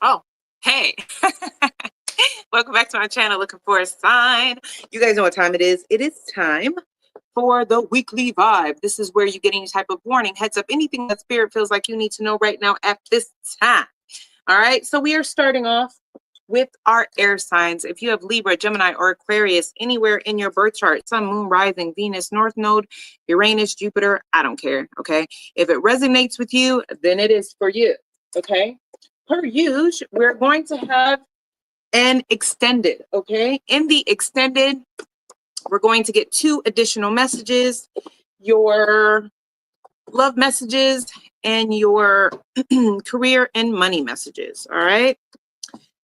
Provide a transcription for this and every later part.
Oh, hey. Welcome back to my channel, Looking for a Sign. You guys know what time it is. It is time for the weekly vibe. This is where you get any type of warning, heads up, anything that spirit feels like you need to know right now at this time. All right, so we are starting off with our air signs. If you have Libra, Gemini, or Aquarius anywhere in your birth chart, Sun, Moon, Rising, Venus, North Node, Uranus, Jupiter, I don't care, okay? If it resonates with you, then it is for you, okay? Per usual, we're going to have an extended, okay? In the extended, we're going to get 2 additional messages, your love messages and your career and money messages, all right?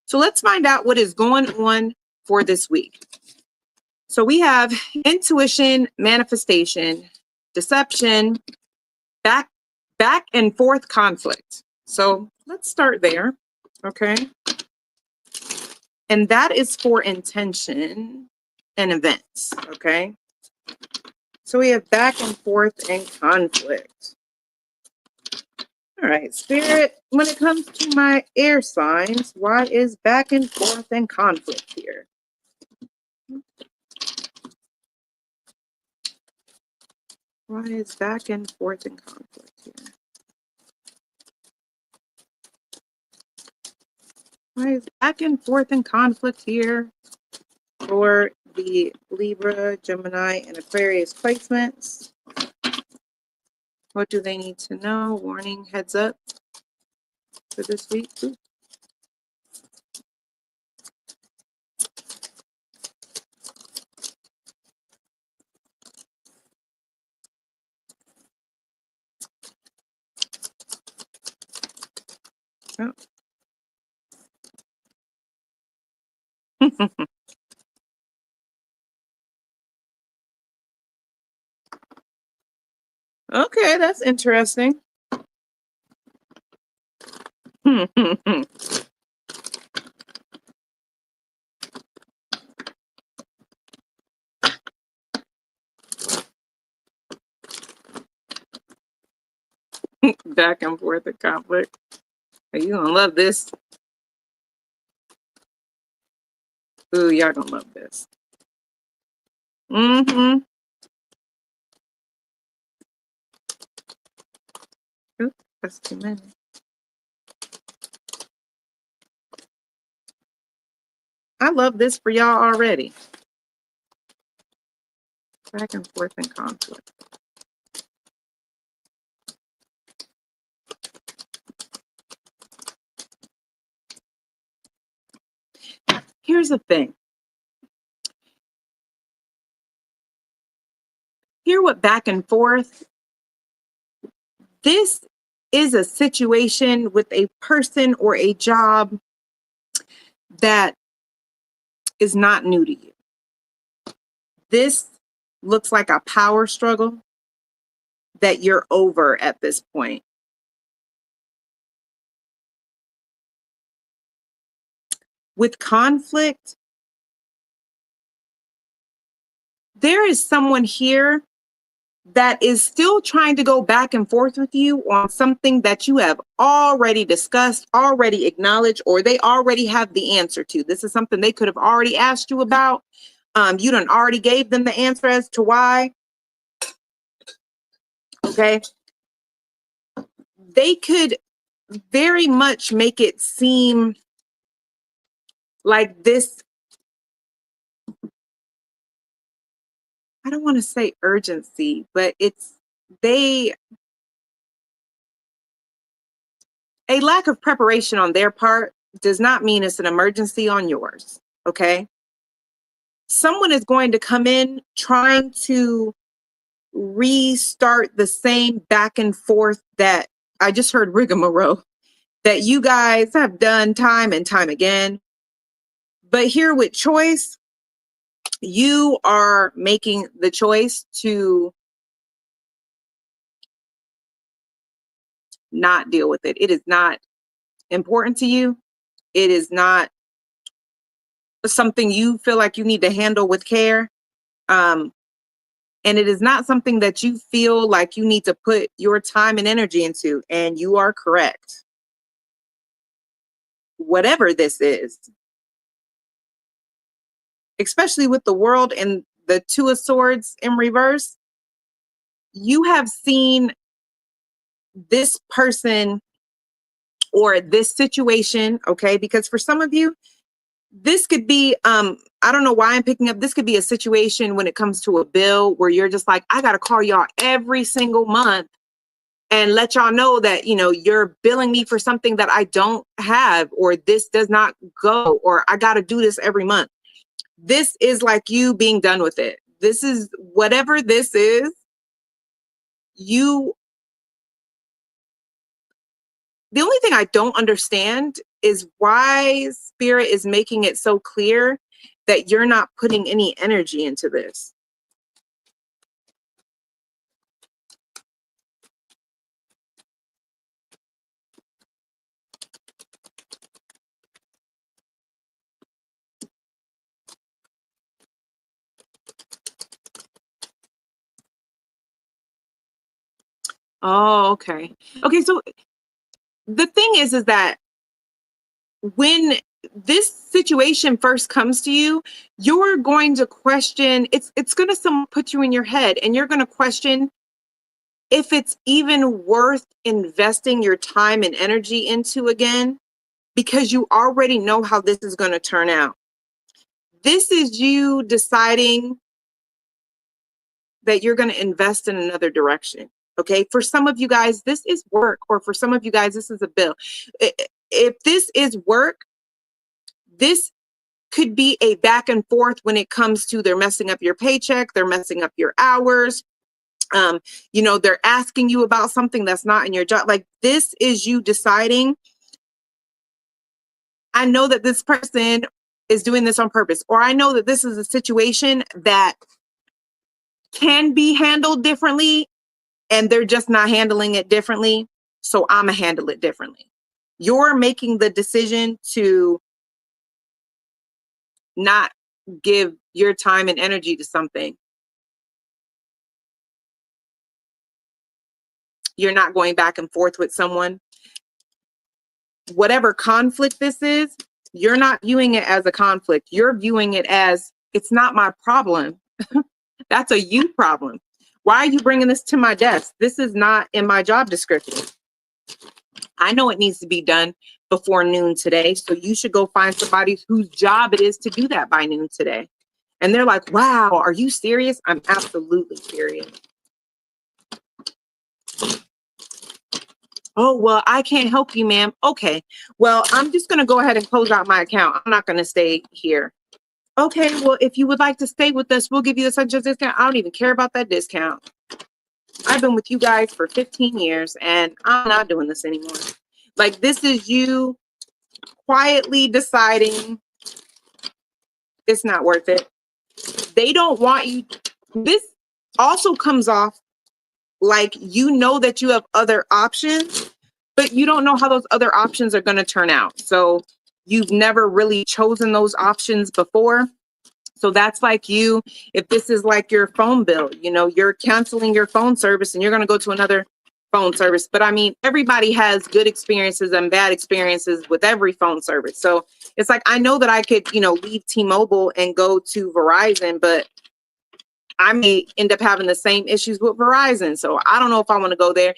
So let's find out what is going on for this week. So we have intuition, manifestation, deception, back and forth conflict. So let's start there, okay? And that is for intention and events, okay? So we have back and forth and conflict. All right, Spirit, when it comes to my air signs, why is back and forth and conflict here? Why is back and forth and conflict here? Why is back and forth and conflict here for the Libra, Gemini, and Aquarius placements? What do they need to know? Warning, heads up for this week. Ooh. Oh. Okay, that's interesting. Back and forth and conflict. Are you gonna love this? Ooh, y'all gonna love this. Mm-hmm. Ooh, that's too many. I love this for y'all already. Back and forth and conflict. Here's the thing. Hear what back and forth. This is a situation with a person or a job that is not new to you. This looks like a power struggle that you're over at this point. With conflict, there is someone here that is still trying to go back and forth with you on something that you have already discussed, already acknowledged, or they already have the answer to. This is something they could have already asked you about. You done already gave them the answer as to why. Okay. They could very much make it seem like this, I don't want to say urgency, but it's a lack of preparation on their part does not mean it's an emergency on yours. Okay. Someone is going to come in trying to restart the same back and forth that I just heard rigmarole that you guys have done time and time again. But here with choice, you are making the choice to not deal with it. It is not important to you. It is not something you feel like you need to handle with care. And it is not something that you feel like you need to put your time and energy into. And you are correct. whatever this is, especially with the world and the Two of Swords in reverse, you have seen this person or this situation, okay? Because for some of you, this could be, I don't know why I'm picking up, this could be a situation when it comes to a bill where you're just like, I got to call y'all every single month and let y'all know that, you know, you're billing me for something that I don't have, or this does not go, or I got to do this every month. This is like you being done with it. This is whatever this is, the only thing I don't understand is why Spirit is making it so clear that you're not putting any energy into this. Oh, okay. Okay, so the thing is that when this situation first comes to you, you're going to question, it's going to put you in your head, and you're going to question if it's even worth investing your time and energy into again, because you already know how this is going to turn out. This is you deciding that you're going to invest in another direction. Okay. For some of you guys, this is work, or for some of you guys, this is a bill. If this is work, this could be a back and forth when it comes to they're messing up your paycheck, they're messing up your hours. You know, they're asking you about something that's not in your job. Like, this is you deciding, I know that this person is doing this on purpose, or I know that this is a situation that can be handled differently and they're just not handling it differently. So I'm gonna handle it differently. You're making the decision to not give your time and energy to something. You're not going back and forth with someone. Whatever conflict this is, you're not viewing it as a conflict. You're viewing it as, it's not my problem. That's a you problem. Why are you bringing this to my desk? This is not in my job description. I know it needs to be done before noon today. So you should go find somebody whose job it is to do that by noon today. And they're like, wow, are you serious? I'm absolutely serious. Oh, well, I can't help you, ma'am. Okay, well, I'm just going to go ahead and close out my account. I'm not going to stay here. Okay, well, if you would like to stay with us, we'll give you such a discount. I don't even care about that discount. I've been with you guys for 15 years and I'm not doing this anymore. Like, this is you quietly deciding it's not worth it. They don't want you. This also comes off like, you know that you have other options, but you don't know how those other options are going to turn out. So you've never really chosen those options before. So that's like you, if this is like your phone bill, you know, you're canceling your phone service and you're going to go to another phone service. But I mean, everybody has good experiences and bad experiences with every phone service. So it's like, I know that I could, you know, leave T-Mobile and go to Verizon, but I may end up having the same issues with Verizon. So I don't know if I want to go there.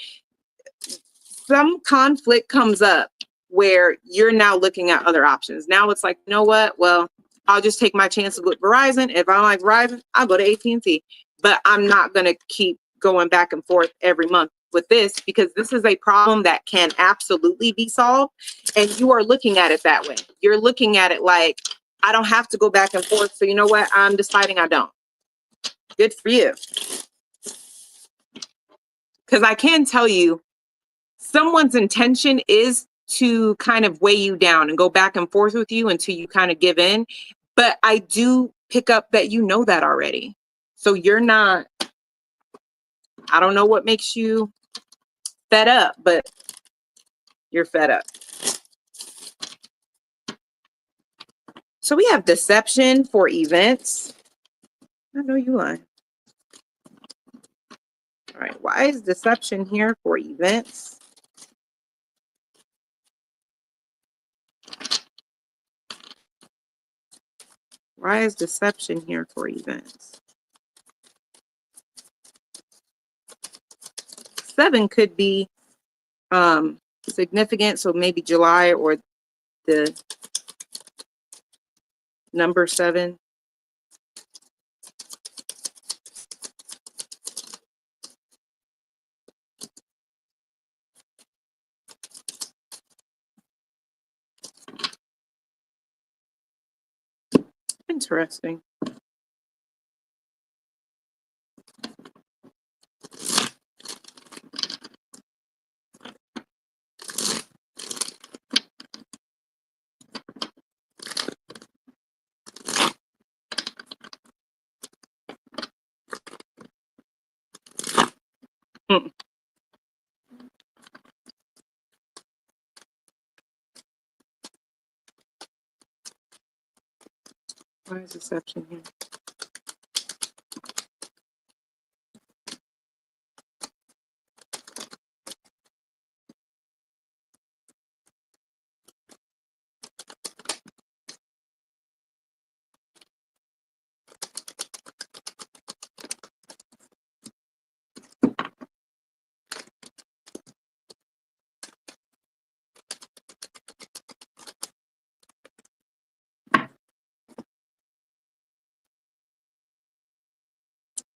Some conflict comes up where you're now looking at other options. Now it's like, you know what? Well, I'll just take my chances with Verizon. If I don't like Verizon, I'll go to AT&T. But I'm not going to keep going back and forth every month with this, because this is a problem that can absolutely be solved. And you are looking at it that way. You're looking at it like, I don't have to go back and forth. So you know what? I'm deciding I don't. Good for you. Because I can tell you, someone's intention is to kind of weigh you down and go back and forth with you until you kind of give in. But I do pick up that you know that already. So you're not, I don't know what makes you fed up, but you're fed up. So we have deception for events. I know you lie. All right, why is deception here for events? Why is deception here for events? 7 could be significant, so maybe July or the number 7. Interesting. Hmm. Why is deception here?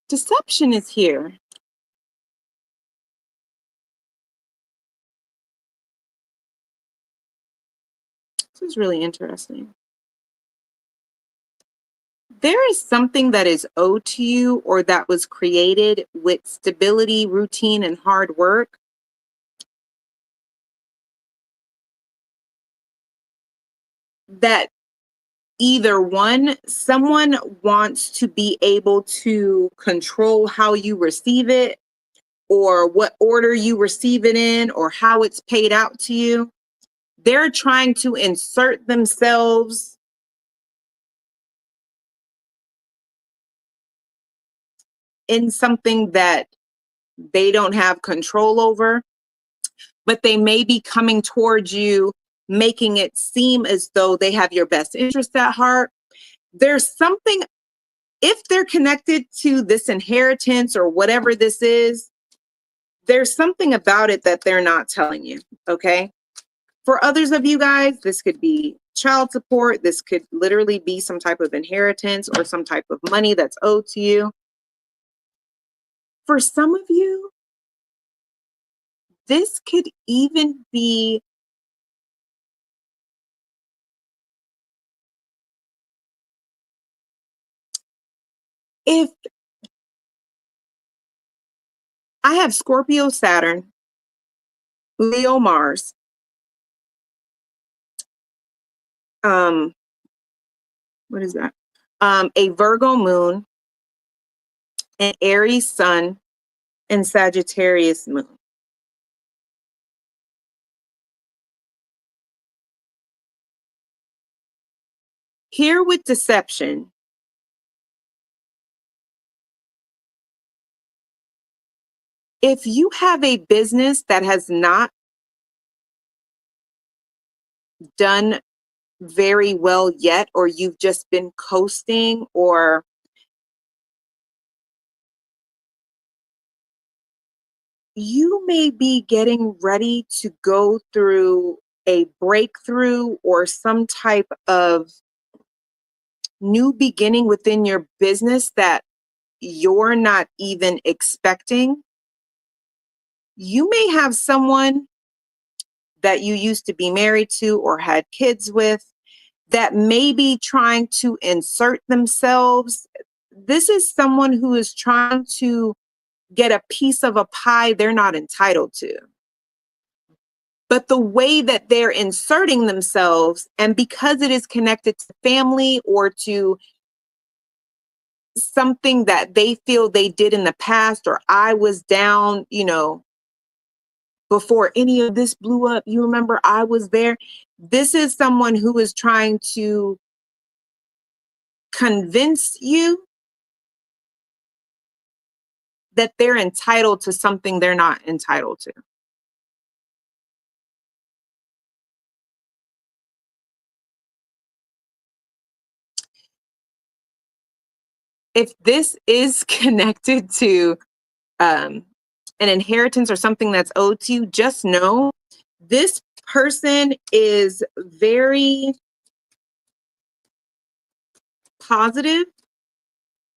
Deception is here. This is really interesting. There is something that is owed to you or that was created with stability, routine, and hard work that either one, someone wants to be able to control how you receive it or what order you receive it in or how it's paid out to you. They're trying to insert themselves in something that they don't have control over, but they may be coming towards you, making it seem as though they have your best interest at heart. There's something, if they're connected to this inheritance or whatever this is, there's something about it that they're not telling you, okay? For others of you guys, this could be child support. This could literally be some type of inheritance or some type of money that's owed to you. For some of you, this could even be if I have Scorpio, Saturn, Leo, Mars, what is that? A Virgo moon, an Aries sun, and Sagittarius moon. Here with deception, if you have a business that has not done very well yet, or you've just been coasting, or you may be getting ready to go through a breakthrough or some type of new beginning within your business that you're not even expecting. You may have someone that you used to be married to or had kids with that may be trying to insert themselves. This is someone who is trying to get a piece of a pie they're not entitled to. But the way that they're inserting themselves, and because it is connected to family or to something that they feel they did in the past, or I was down, before any of this blew up, you remember I was there. This is someone who is trying to convince you that they're entitled to something they're not entitled to. if this is connected to an inheritance or something that's owed to you, just know this person is very positive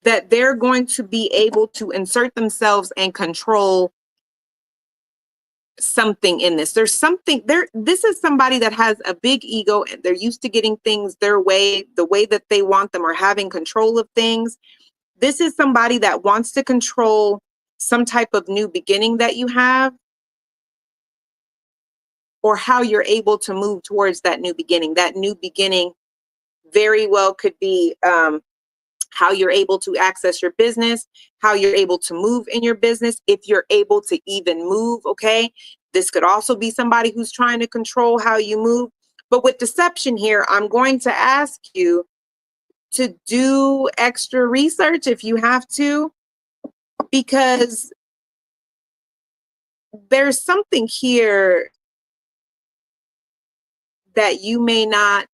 that they're going to be able to insert themselves and control something in this. There's something there. This is somebody that has a big ego and they're used to getting things their way, the way that they want them, or having control of things. This is somebody that wants to control some type of new beginning that you have, or how you're able to move towards that new beginning. That new beginning very well could be how you're able to access your business, how you're able to move in your business, if you're able to even move, okay? This could also be somebody who's trying to control how you move. But with deception here, I'm going to ask you to do extra research if you have to, because there's something here that you may not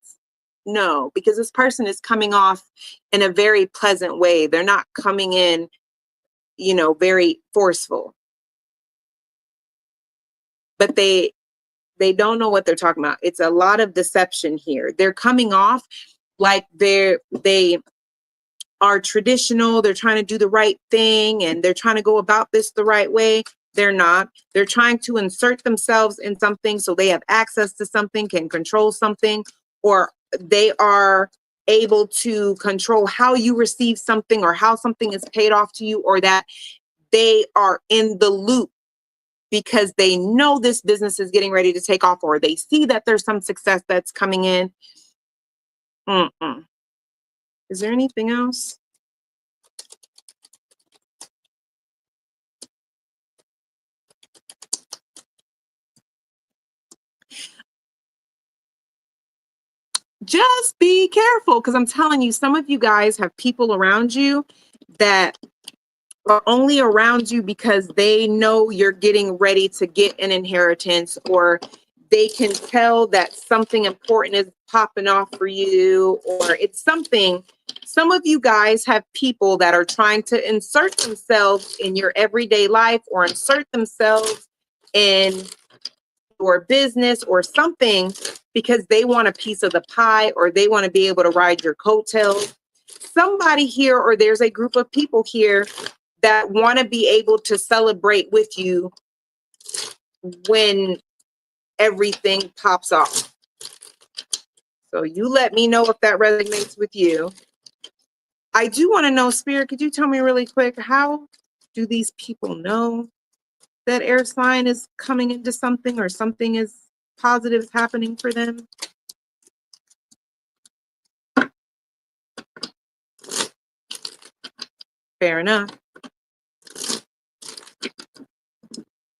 know, because this person is coming off in a very pleasant way. They're not coming in, you know, very forceful, but they don't know what they're talking about. It's a lot of deception here. They're coming off like they are traditional. They're trying to do the right thing and they're trying to go about this the right way. They're not. They're trying to insert themselves in something so they have access to something, can control something, or they are able to control how you receive something or how something is paid off to you, or that they are in the loop because they know this business is getting ready to take off, or they see that there's some success that's coming in. Is there anything else? Just be careful, because I'm telling you, some of you guys have people around you that are only around you because they know you're getting ready to get an inheritance, or they can tell that something important is popping off for you, or it's something. Some of you guys have people that are trying to insert themselves in your everyday life, or insert themselves in your business or something, because they want a piece of the pie, or they want to be able to ride your coattails. Somebody here, or there's a group of people here that want to be able to celebrate with you when everything pops off. So you let me know if that resonates with you. I do want to know, Spirit, could you tell me really quick, how do these people know that air sign is coming into something, or something is positive is happening for them? Fair enough.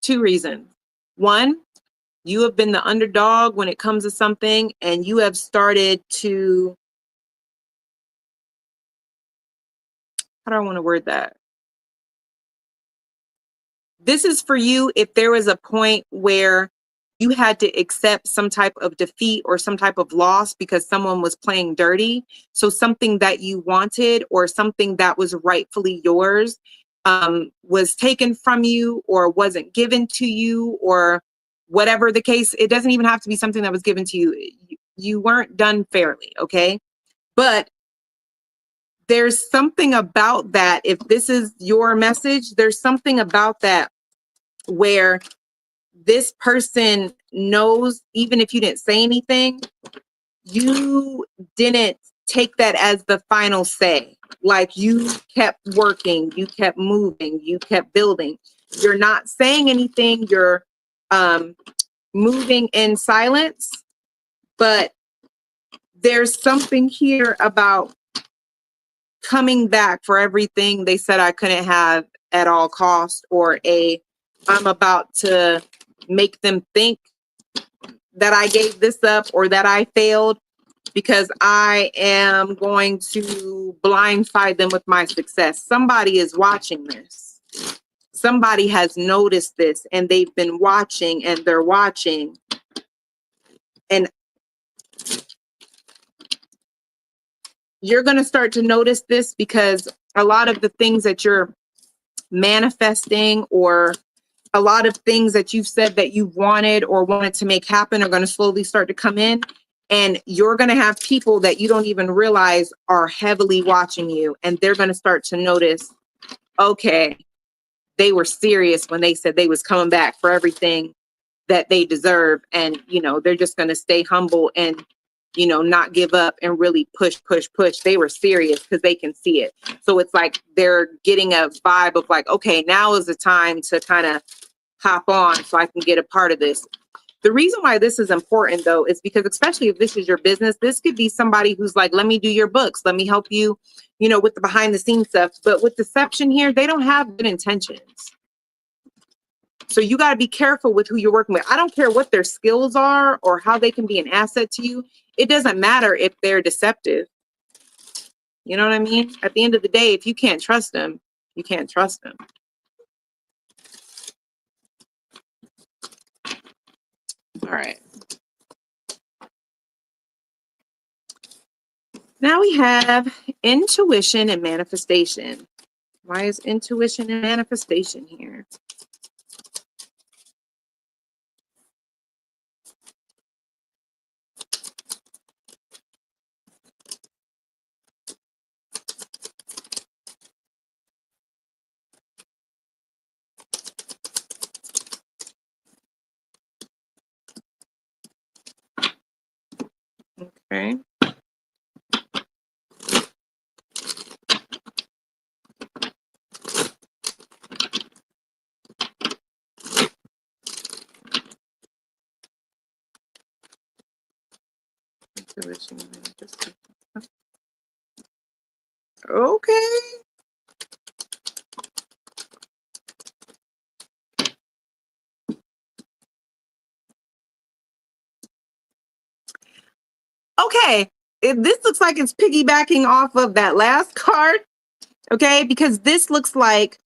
2 reasons. 1, you have been the underdog when it comes to something, and you have started to, how do I want to word that? This is for you if there was a point where you had to accept some type of defeat or some type of loss because someone was playing dirty. So something that you wanted, or something that was rightfully yours, was taken from you, or wasn't given to you, or whatever the case. It doesn't even have to be something that was given to you. You weren't done fairly, okay? But there's something about that. If this is your message, there's something about that where this person knows, even if you didn't say anything, you didn't take that as the final say. Like, you kept working, you kept moving, you kept building. You're not saying anything, you're moving in silence, but there's something here about coming back for everything they said I couldn't have at all costs, or I'm about to make them think that I gave this up, or that I failed, because I am going to blindside them with my success. Somebody is watching this. Somebody has noticed this, and they've been watching, and they're watching. And you're going to start to notice this, because a lot of the things that you're manifesting, or a lot of things that you've said that you wanted or wanted to make happen, are going to slowly start to come in. And you're going to have people that you don't even realize are heavily watching you. And they're going to start to notice, okay, they were serious when they said they was coming back for everything that they deserve. And, you know, they're just going to stay humble and, you know, not give up and really push. They were serious because they can see it. So it's like they're getting a vibe of like, okay, now is the time to kind of hop on so I can get a part of this. The reason why this is important, though, is because especially if this is your business, this could be somebody who's like, let me do your books. Let me help you, you know, with the behind the scenes stuff. But with deception here, they don't have good intentions. So you got to be careful with who you're working with. I don't care what their skills are or how they can be an asset to you. It doesn't matter if they're deceptive. You know what I mean? At the end of the day, if you can't trust them, you can't trust them. All right. Now we have intuition and manifestation. Why is intuition and manifestation here? Okay. Intuition and manifestation. Okay. Okay. This looks like it's piggybacking off of that last card. Okay. Because this looks like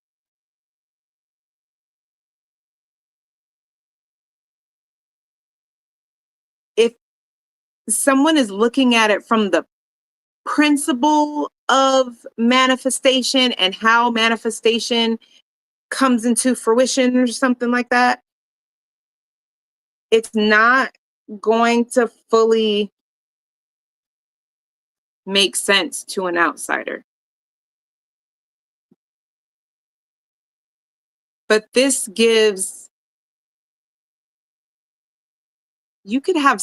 if someone is looking at it from the principle of manifestation and how manifestation comes into fruition or something like that, it's not going to fully make sense to an outsider. But this gives, you could have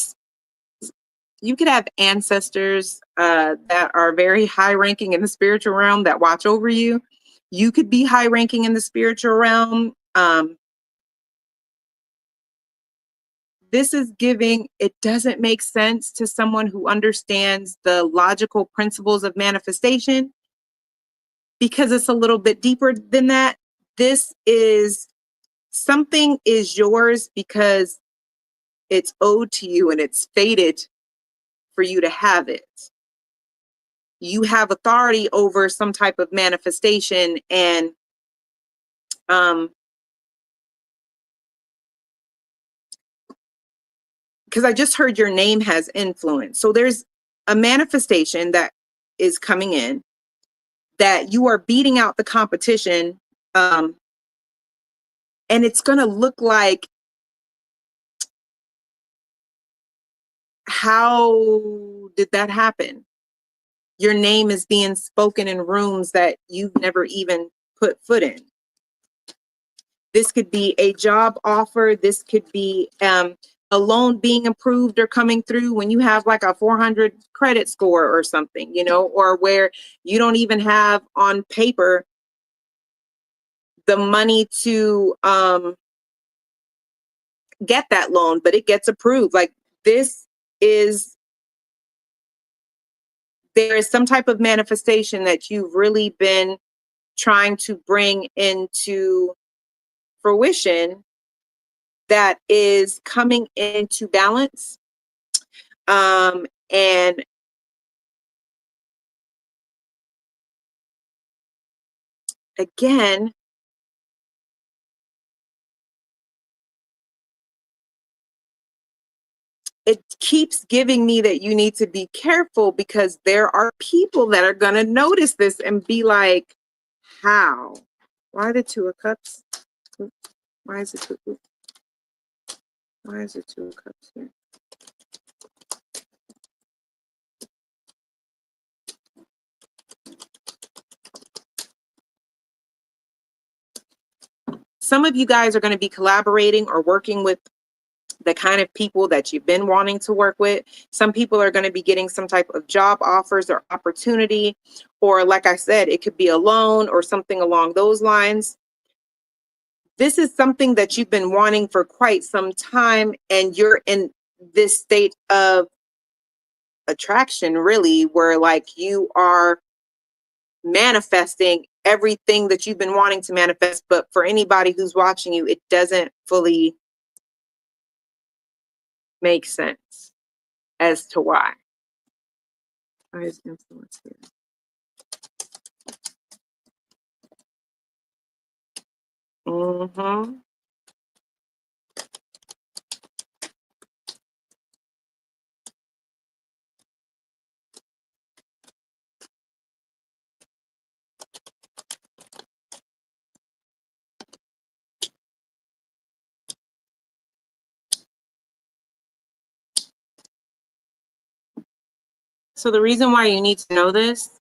ancestors that are very high ranking in the spiritual realm that watch over you. You could be high ranking in the spiritual realm. This is giving, it doesn't make sense to someone who understands the logical principles of manifestation, because it's a little bit deeper than that. This is, something is yours because it's owed to you and it's fated for you to have it. You have authority over some type of manifestation, and because I just heard your name has influence. So there's a manifestation that is coming in that you are beating out the competition, and it's going to look like, how did that happen? Your name is being spoken in rooms that you've never even put foot in. This could be a job offer. This could be a loan being approved or coming through when you have like a 400 credit score or something, you know, or where you don't even have on paper the money to get that loan, but it gets approved. Like, this is, there is some type of manifestation that you've really been trying to bring into fruition that is coming into balance. And again, it keeps giving me that you need to be careful, because there are people that are going to notice this and be like, How? Why the Two of Cups? Why is it Two? Why is it Two of Cups here? Some of you guys are going to be collaborating or working with the kind of people that you've been wanting to work with. Some people are going to be getting some type of job offers or opportunity, or like I said, it could be a loan or something along those lines. This is something that you've been wanting for quite some time, and you're in this state of attraction, really, where like you are manifesting everything that you've been wanting to manifest. But for anybody who's watching you, it doesn't fully make sense as to why. Why is influence here? Mm-hmm. So the reason why you need to know this,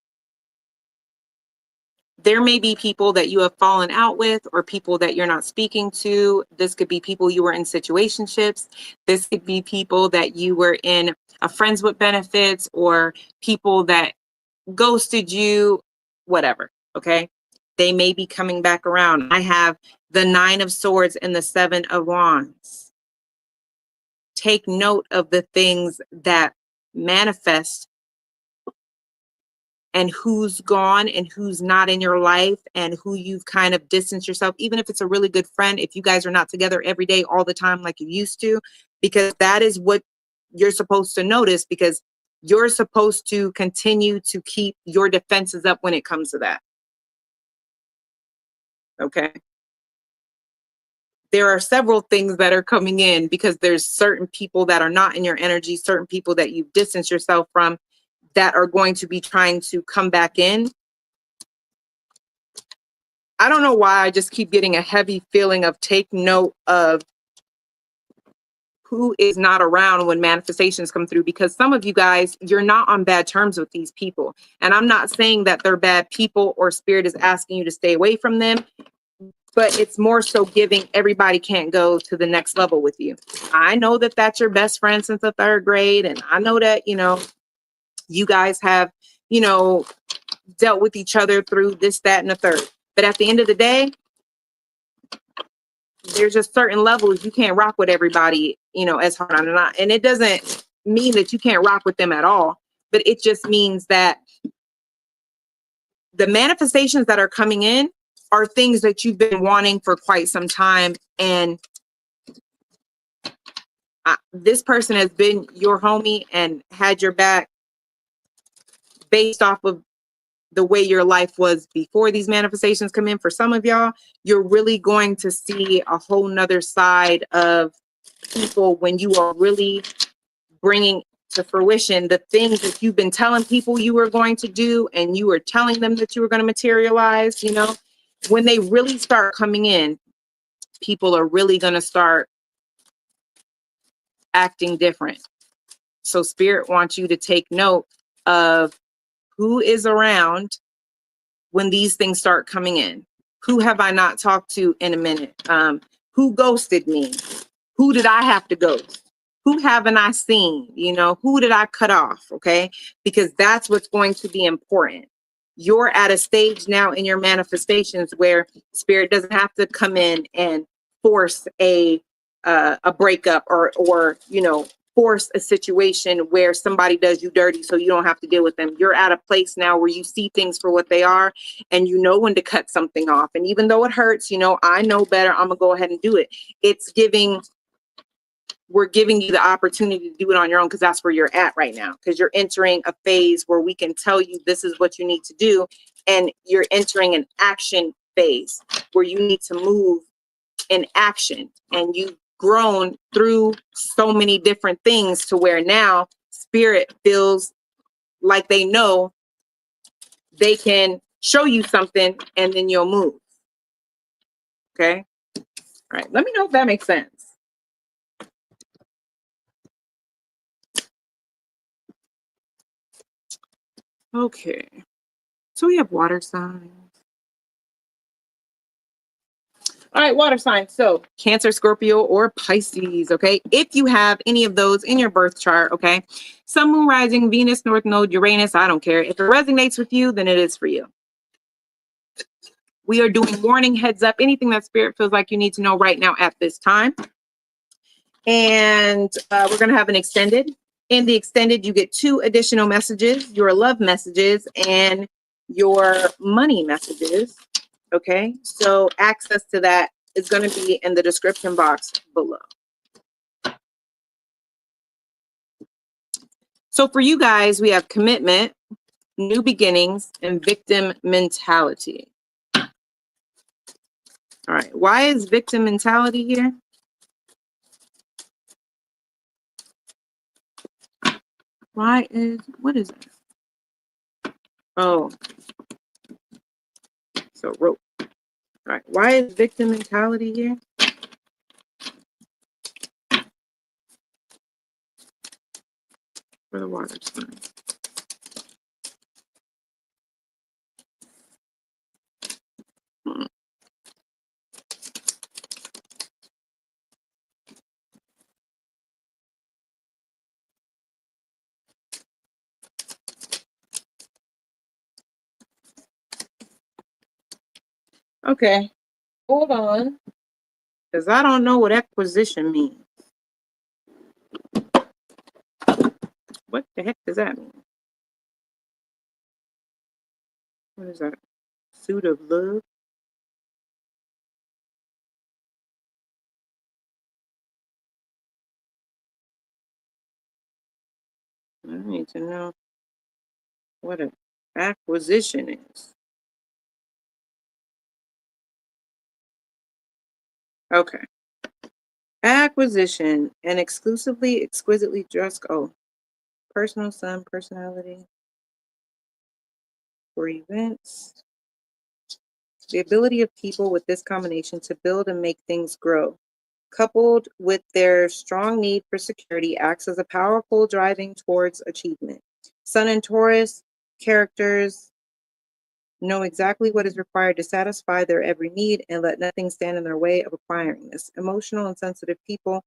there may be people that you have fallen out with or people that you're not speaking to. This could be people you were in situationships. This could be people that you were in a friends with benefits, or people that ghosted you, whatever. Okay. They may be coming back around. I have the 9 of Swords and the 7 of Wands. Take note of the things that manifest and who's gone and who's not in your life, and who you've kind of distanced yourself, even if it's a really good friend, if you guys are not together every day all the time like you used to, because that is what you're supposed to notice, because you're supposed to continue to keep your defenses up when it comes to that. Okay. There are several things that are coming in, because there's certain people that are not in your energy, certain people that you've distanced yourself from, that are going to be trying to come back in. I don't know why I just keep getting a heavy feeling of take note of who is not around when manifestations come through, because some of you guys, you're not on bad terms with these people. And I'm not saying that they're bad people or spirit is asking you to stay away from them, but it's more so giving everybody can't go to the next level with you. I know that that's your best friend since the 3rd grade. And I know that, you guys have, dealt with each other through this, that, and the third. But at the end of the day, there's just certain levels you can't rock with everybody, as hard on. And it doesn't mean that you can't rock with them at all, but it just means that the manifestations that are coming in are things that you've been wanting for quite some time. And this person has been your homie and had your back based off of the way your life was before these manifestations come in. For some of y'all, you're really going to see a whole nother side of people when you are really bringing to fruition the things that you've been telling people you were going to do, and you were telling them that you were going to materialize. When they really start coming in, people are really going to start acting different. So spirit wants you to take note of who is around when these things start coming in. Who have I not talked to in a minute? Who ghosted me? Who did I have to ghost? Who haven't I seen? Who did I cut off? Okay. Because that's what's going to be important. You're at a stage now in your manifestations where spirit doesn't have to come in and force a breakup, or force a situation where somebody does you dirty so you don't have to deal with them. You're at a place now where you see things for what they are, and you know when to cut something off. And even though it hurts, I know better, I'm gonna go ahead and do it. We're giving you the opportunity to do it on your own, because that's where you're at right now, because you're entering a phase where we can tell you this is what you need to do, and you're entering an action phase where you need to move in action. And you've grown through so many different things to where now spirit feels like they know they can show you something and then you'll move. Okay. All right. Let me know if that makes sense. Okay. So we have water signs. All right, water signs. So Cancer, Scorpio, or Pisces, okay? If you have any of those in your birth chart, okay? Sun, Moon, Rising, Venus, North Node, Uranus, I don't care. If it resonates with you, then it is for you. We are doing warning, heads up, anything that Spirit feels like you need to know right now at this time. And we're going to have an extended. In the extended, you get 2 additional messages, your love messages and your money messages. Okay, so access to that is going to be in the description box below. So for you guys, we have commitment, new beginnings, and victim mentality. All right, why is victim mentality here? What is it? Oh, so rope. All right, why is victim mentality here? For the water sign. Okay, hold on, because I don't know what acquisition means. What the heck does that mean? What is that? Suit of love? I need to know what an acquisition is. Okay. Acquisition, and exclusively, exquisitely dressed. Oh, personal sun, personality for events. The ability of people with this combination to build and make things grow, coupled with their strong need for security, acts as a powerful driving towards achievement. Sun and Taurus characters know exactly what is required to satisfy their every need and let nothing stand in their way of acquiring this. Emotional and sensitive people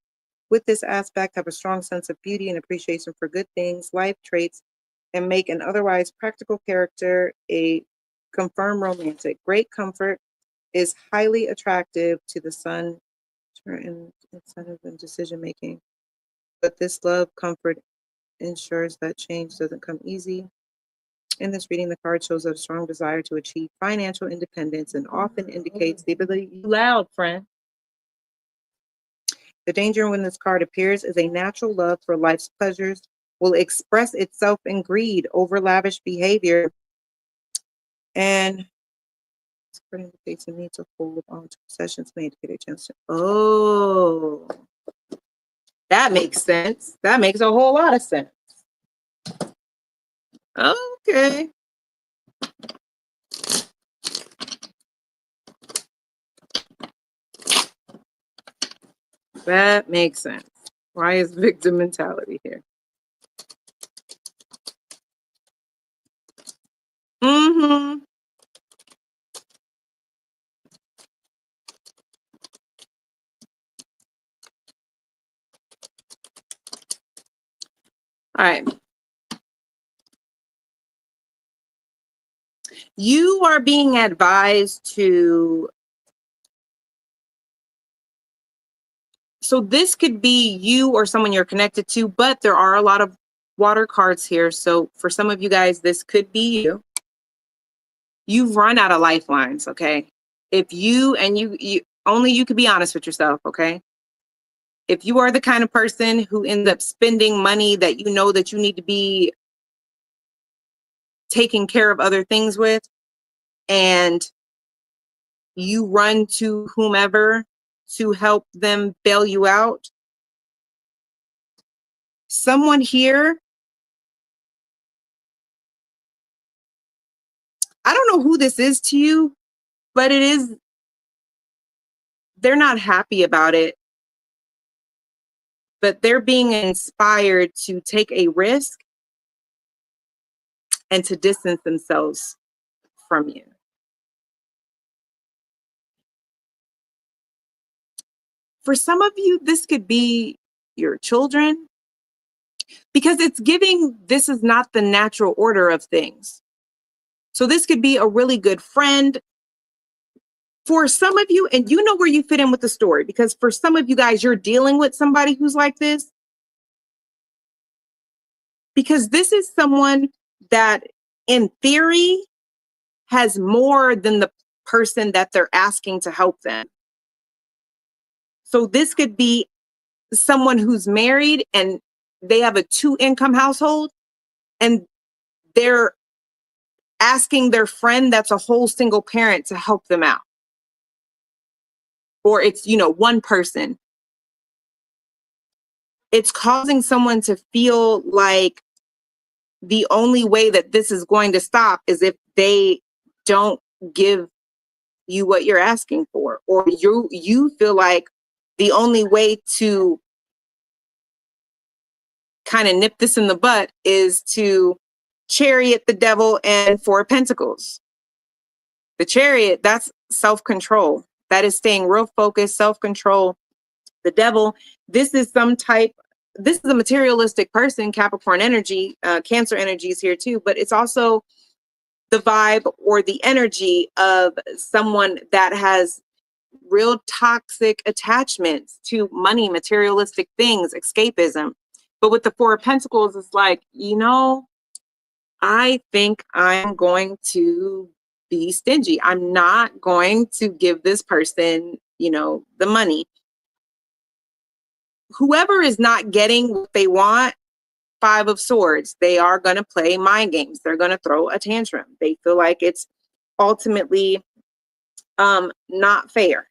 with this aspect have a strong sense of beauty and appreciation for good things, life traits, and make an otherwise practical character a confirmed romantic. Great comfort is highly attractive to the sun and incentive and decision making. But this love comfort ensures that change doesn't come easy. In this reading, the card shows a strong desire to achieve financial independence and often indicates the ability. Loud, friend. The danger when this card appears is a natural love for life's pleasures will express itself in greed over lavish behavior, and it indicates a need to hold on to possessions made to get a chance to. Oh, that makes sense. That makes a whole lot of sense. Okay. That makes sense. Why is victim mentality here? Mm-hmm. All right. You are being advised to. So this could be you or someone you're connected to, but there are a lot of water cards here. So for some of you guys, this could be you. You've run out of lifelines, okay? If you only you could be honest with yourself, okay? If you are the kind of person who ends up spending money that you know that you need to be taking care of other things with, and you run to whomever to help them bail you out, someone here, I don't know who this is to you, but they're not happy about it, but they're being inspired to take a risk and to distance themselves from you. For some of you, this could be your children, because it's giving this is not the natural order of things. So this could be a really good friend. For some of you, and you know where you fit in with the story, because for some of you guys, you're dealing with somebody who's like this. Because this is someone that, in theory, has more than the person that they're asking to help them. So this could be someone who's married and they have a 2-income household, and they're asking their friend that's a whole single parent to help them out. Or it's, one person. It's causing someone to feel like the only way that this is going to stop is if they don't give you what you're asking for, or you feel like the only way to kind of nip this in the butt is to chariot the devil and 4 of Pentacles. The chariot, that's self-control. That is staying real focused, self-control. The devil, this is a materialistic person, Capricorn energy, Cancer energy is here too, but it's also the vibe or the energy of someone that has real toxic attachments to money, materialistic things, escapism. But with the 4 of Pentacles, it's like, I think I'm going to be stingy. I'm not going to give this person, the money. Whoever is not getting what they want, 5 of Swords, they are going to play mind games. They're going to throw a tantrum. They feel like it's ultimately not fair.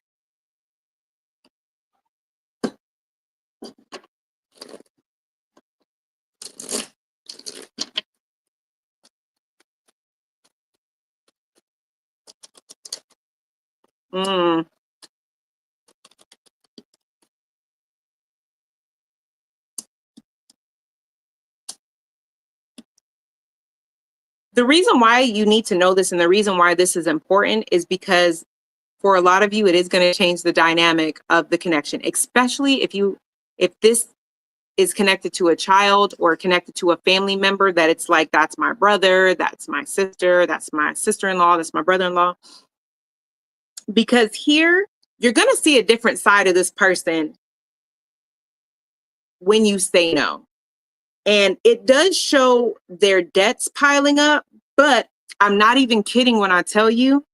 The reason why you need to know this and the reason why this is important is because for a lot of you, it is going to change the dynamic of the connection, especially if this is connected to a child or connected to a family member that it's like, that's my brother, that's my sister, that's my sister-in-law, that's my brother-in-law. Because here, you're going to see a different side of this person when you say no. And it does show their debts piling up, but I'm not even kidding when I tell you,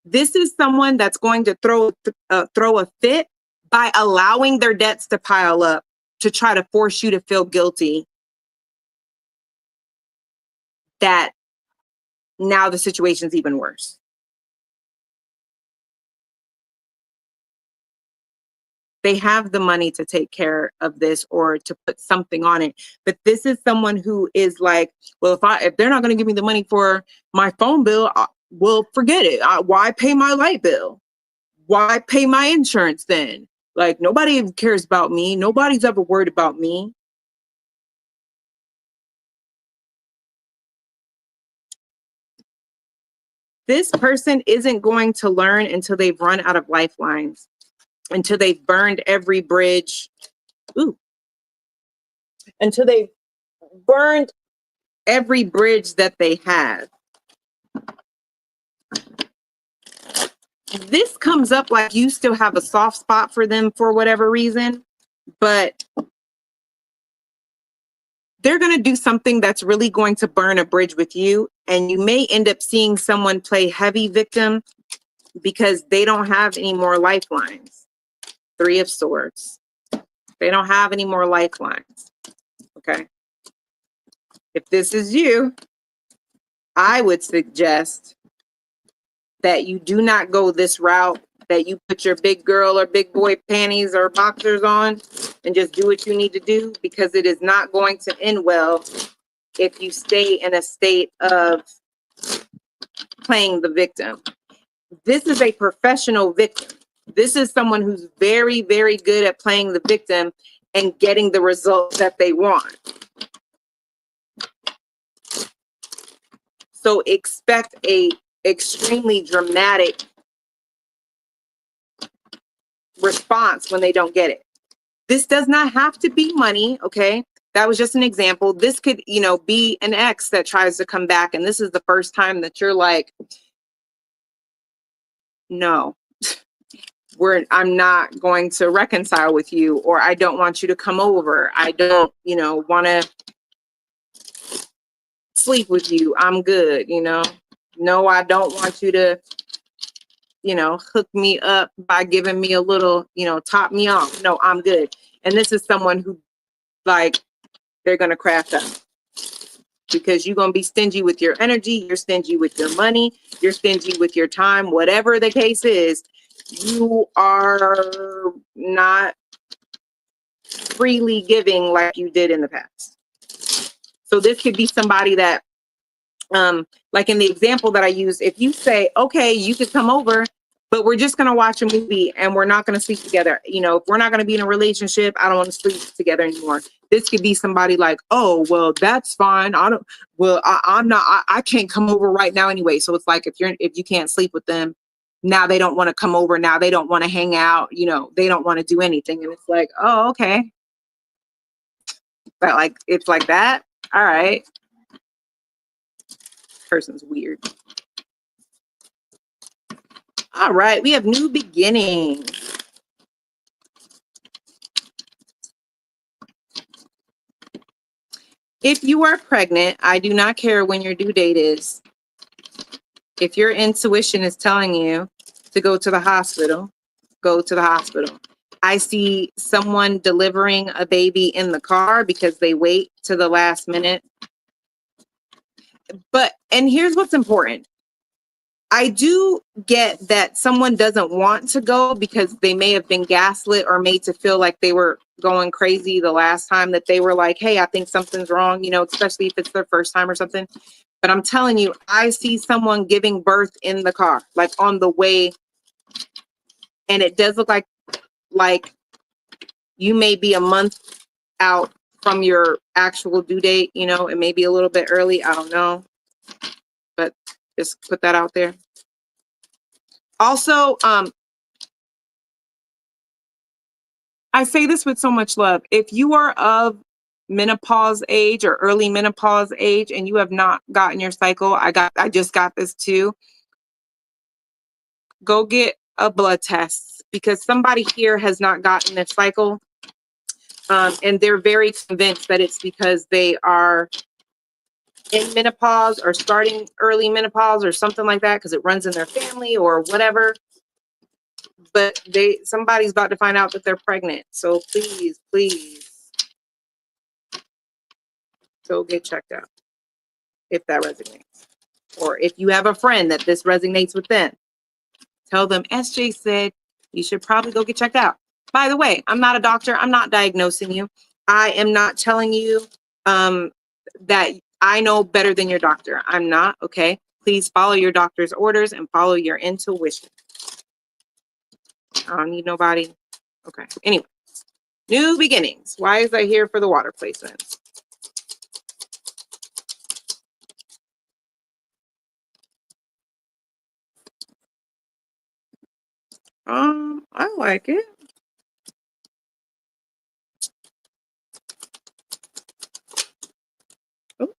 this is someone that's going to throw a fit by allowing their debts to pile up to try to force you to feel guilty that now the situation's even worse. They have the money to take care of this or to put something on it. But this is someone who is like, well, if they're not going to give me the money for my phone bill, well, forget it. Why pay my light bill? Why pay my insurance then? Like, nobody even cares about me. Nobody's ever worried about me. This person isn't going to learn until they've run out of lifelines, until they've burned every bridge. Until they've burned every bridge that they have. This comes up like you still have a soft spot for them for whatever reason, but they're going to do something that's really going to burn a bridge with you. And you may end up seeing someone play heavy victim because they don't have any more lifelines. 3 of Swords. They don't have any more lifelines. Okay. If this is you, I would suggest that you do not go this route, that you put your big girl or big boy panties or boxers on and just do what you need to do, because it is not going to end well if you stay in a state of playing the victim. This is a professional victim. This is someone who's very, very good at playing the victim and getting the results that they want. So expect a extremely dramatic response when they don't get it. This does not have to be money, okay? That was just an example. This could, be an ex that tries to come back, and this is the first time that you're like, no, I'm not going to reconcile with you, or I don't want you to come over. I don't, want to sleep with you. I'm good, No, I don't want you to, hook me up by giving me a little, top me off. No, I'm good. And this is someone who, like, they're going to craft up, because you're going to be stingy with your energy. You're stingy with your money. You're stingy with your time. Whatever the case is, you are not freely giving like you did in the past. So this could be somebody that, like in the example that I use, if you say, okay, you could come over, but we're just going to watch a movie and we're not going to sleep together. If we're not going to be in a relationship, I don't want to sleep together anymore. This could be somebody like, oh, well, that's fine. I'm not, I can't come over right now anyway. So it's like, if you can't sleep with them, now they don't want to come over. Now they don't want to hang out. They don't want to do anything. And it's like, oh, okay. But like, it's like that. All right. Person's weird. All right, we have new beginnings. If you are pregnant, I do not care when your due date is. If your intuition is telling you to go to the hospital, go to the hospital. I see someone delivering a baby in the car because they wait to the last minute. And here's what's important. I do get that someone doesn't want to go because they may have been gaslit or made to feel like they were going crazy the last time that they were like, hey, I think something's wrong, especially if it's their first time or something. But I'm telling you, I see someone giving birth in the car, like on the way. And it does look like you may be a month out from your actual due date, it may be a little bit early. I don't know. But just put that out there. Also, I say this with so much love. If you are of menopause age or early menopause age and you have not gotten your cycle, I just got this too. Go get a blood test, because somebody here has not gotten their cycle. And they're very convinced that it's because they are in menopause or starting early menopause or something like that, because it runs in their family or whatever. But somebody's about to find out that they're pregnant. So please, go get checked out if that resonates. Or if you have a friend that this resonates with them, tell them SJ said you should probably go get checked out. By the way, I'm not a doctor. I'm not diagnosing you. I am not telling you that I know better than your doctor. I'm not, okay? Please follow your doctor's orders and follow your intuition. I don't need nobody. Okay. Anyway, new beginnings. Why is that here for the water placement? I like it. Oh.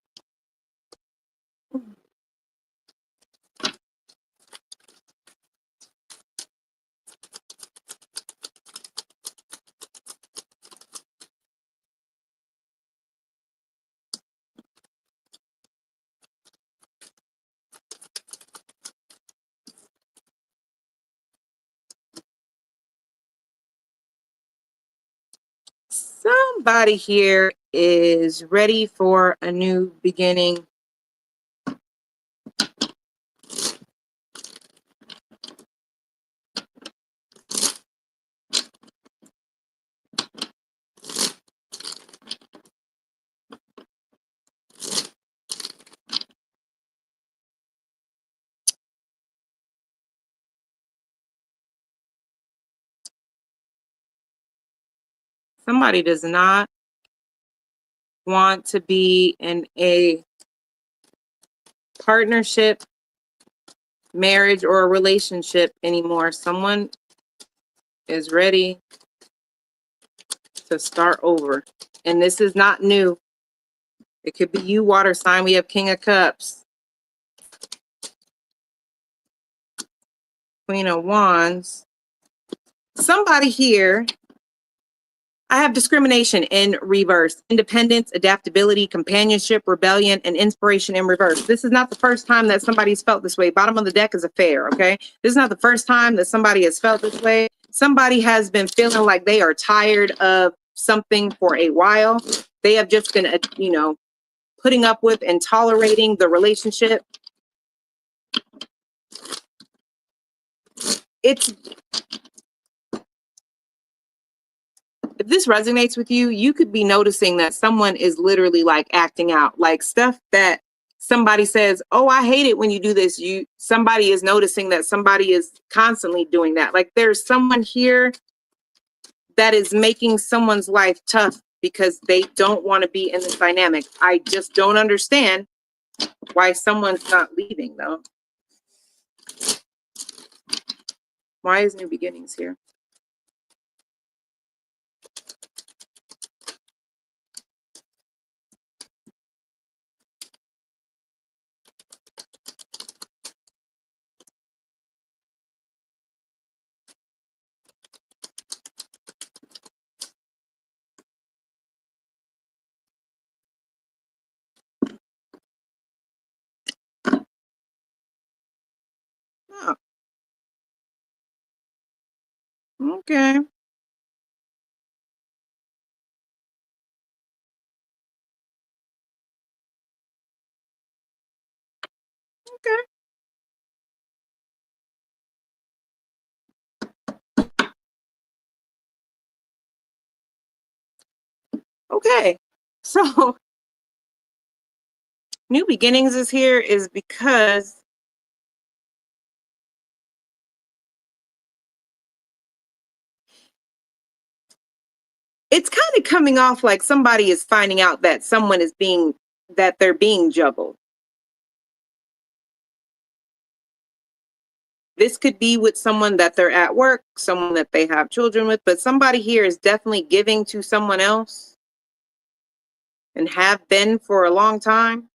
Somebody here is ready for a new beginning. Somebody does not want to be in a partnership, marriage, or a relationship anymore. Someone is ready to start over. And this is not new. It could be you, water sign. We have King of Cups, Queen of Wands. Somebody here, I have discrimination in reverse, independence, adaptability, companionship, rebellion, and inspiration in reverse. This is not the first time that somebody's felt this way. Bottom of the deck is affair, okay? This is not the first time that somebody has felt this way. Somebody has been feeling like they are tired of something for a while. They have just been, putting up with and tolerating the relationship. If this resonates with you, you could be noticing that someone is literally like acting out, like stuff that somebody says, oh, I hate it when you do this. Somebody is noticing that somebody is constantly doing that. Like there's someone here that is making someone's life tough because they don't want to be in this dynamic. I just don't understand why someone's not leaving though. Why is new beginnings here? Oh, okay. Okay. Okay. So new beginnings is here is because it's kind of coming off like somebody is finding out that they're being juggled. This could be with someone that they're at work, someone that they have children with, but somebody here is definitely giving to someone else and have been for a long time.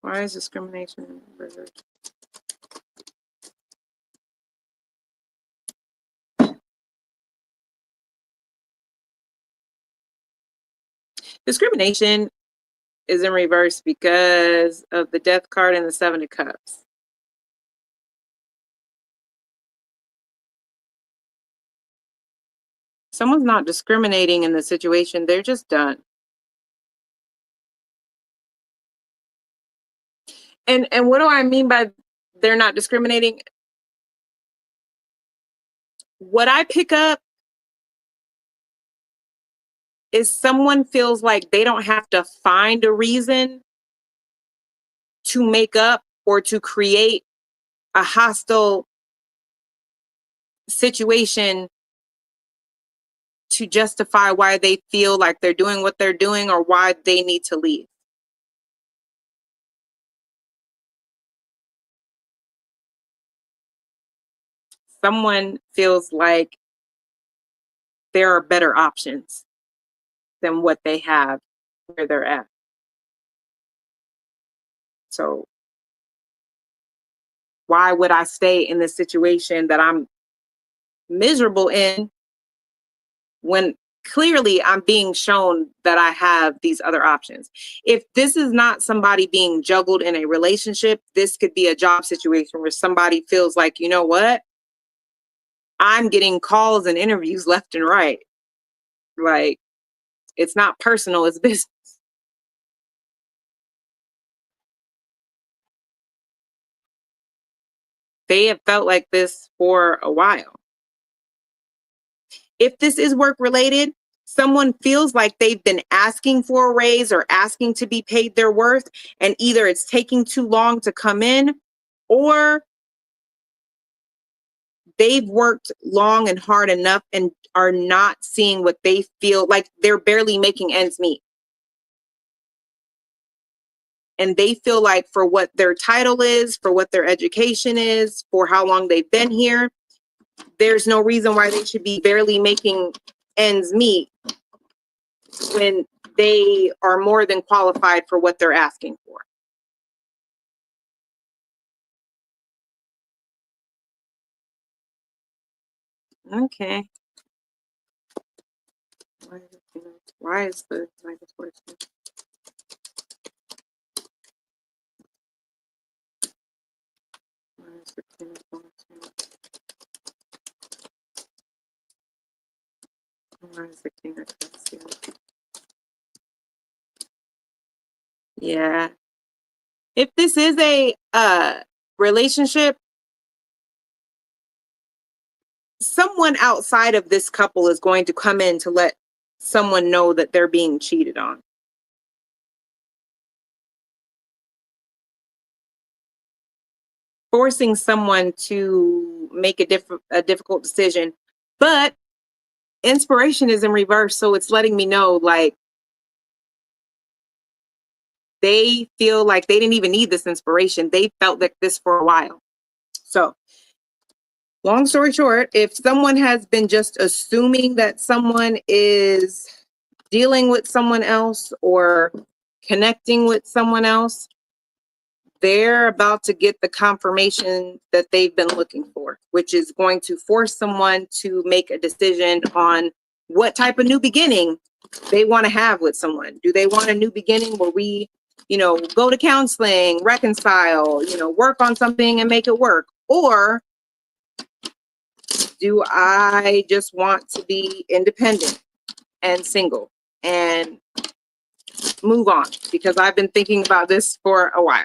Why is discrimination in reverse? Discrimination is in reverse because of the Death card and the Seven of Cups. Someone's not discriminating in the situation. They're just done. And what do I mean by they're not discriminating? What I pick up is someone feels like they don't have to find a reason to make up or to create a hostile situation to justify why they feel like they're doing what they're doing or why they need to leave. Someone feels like there are better options than what they have where they're at. So why would I stay in this situation that I'm miserable in when clearly I'm being shown that I have these other options? If this is not somebody being juggled in a relationship, this could be a job situation where somebody feels like, you know what? I'm getting calls and interviews left and right. Like, it's not personal, it's business. They have felt like this for a while. If this is work related, someone feels like they've been asking for a raise or asking to be paid their worth, and either it's taking too long to come in, or they've worked long and hard enough and are not seeing what they feel like they're barely making ends meet. And they feel like for what their title is, for what their education is, for how long they've been here, there's no reason why they should be barely making ends meet when they are more than qualified for what they're asking for. Okay. Why is the migratory? Why is the king of cups here? Yeah. If this is a relationship, someone outside of this couple is going to come in to let someone know that they're being cheated on. Forcing someone to make a difficult decision. But inspiration is in reverse, so it's letting me know like they feel like they didn't even need this inspiration. They felt like this for a while. So long story short, if someone has been just assuming that someone is dealing with someone else or connecting with someone else, they're about to get the confirmation that they've been looking for, which is going to force someone to make a decision on what type of new beginning they want to have with someone. Do they want a new beginning where we, go to counseling, reconcile, work on something and make it work? Or do I just want to be independent and single and move on? Because I've been thinking about this for a while.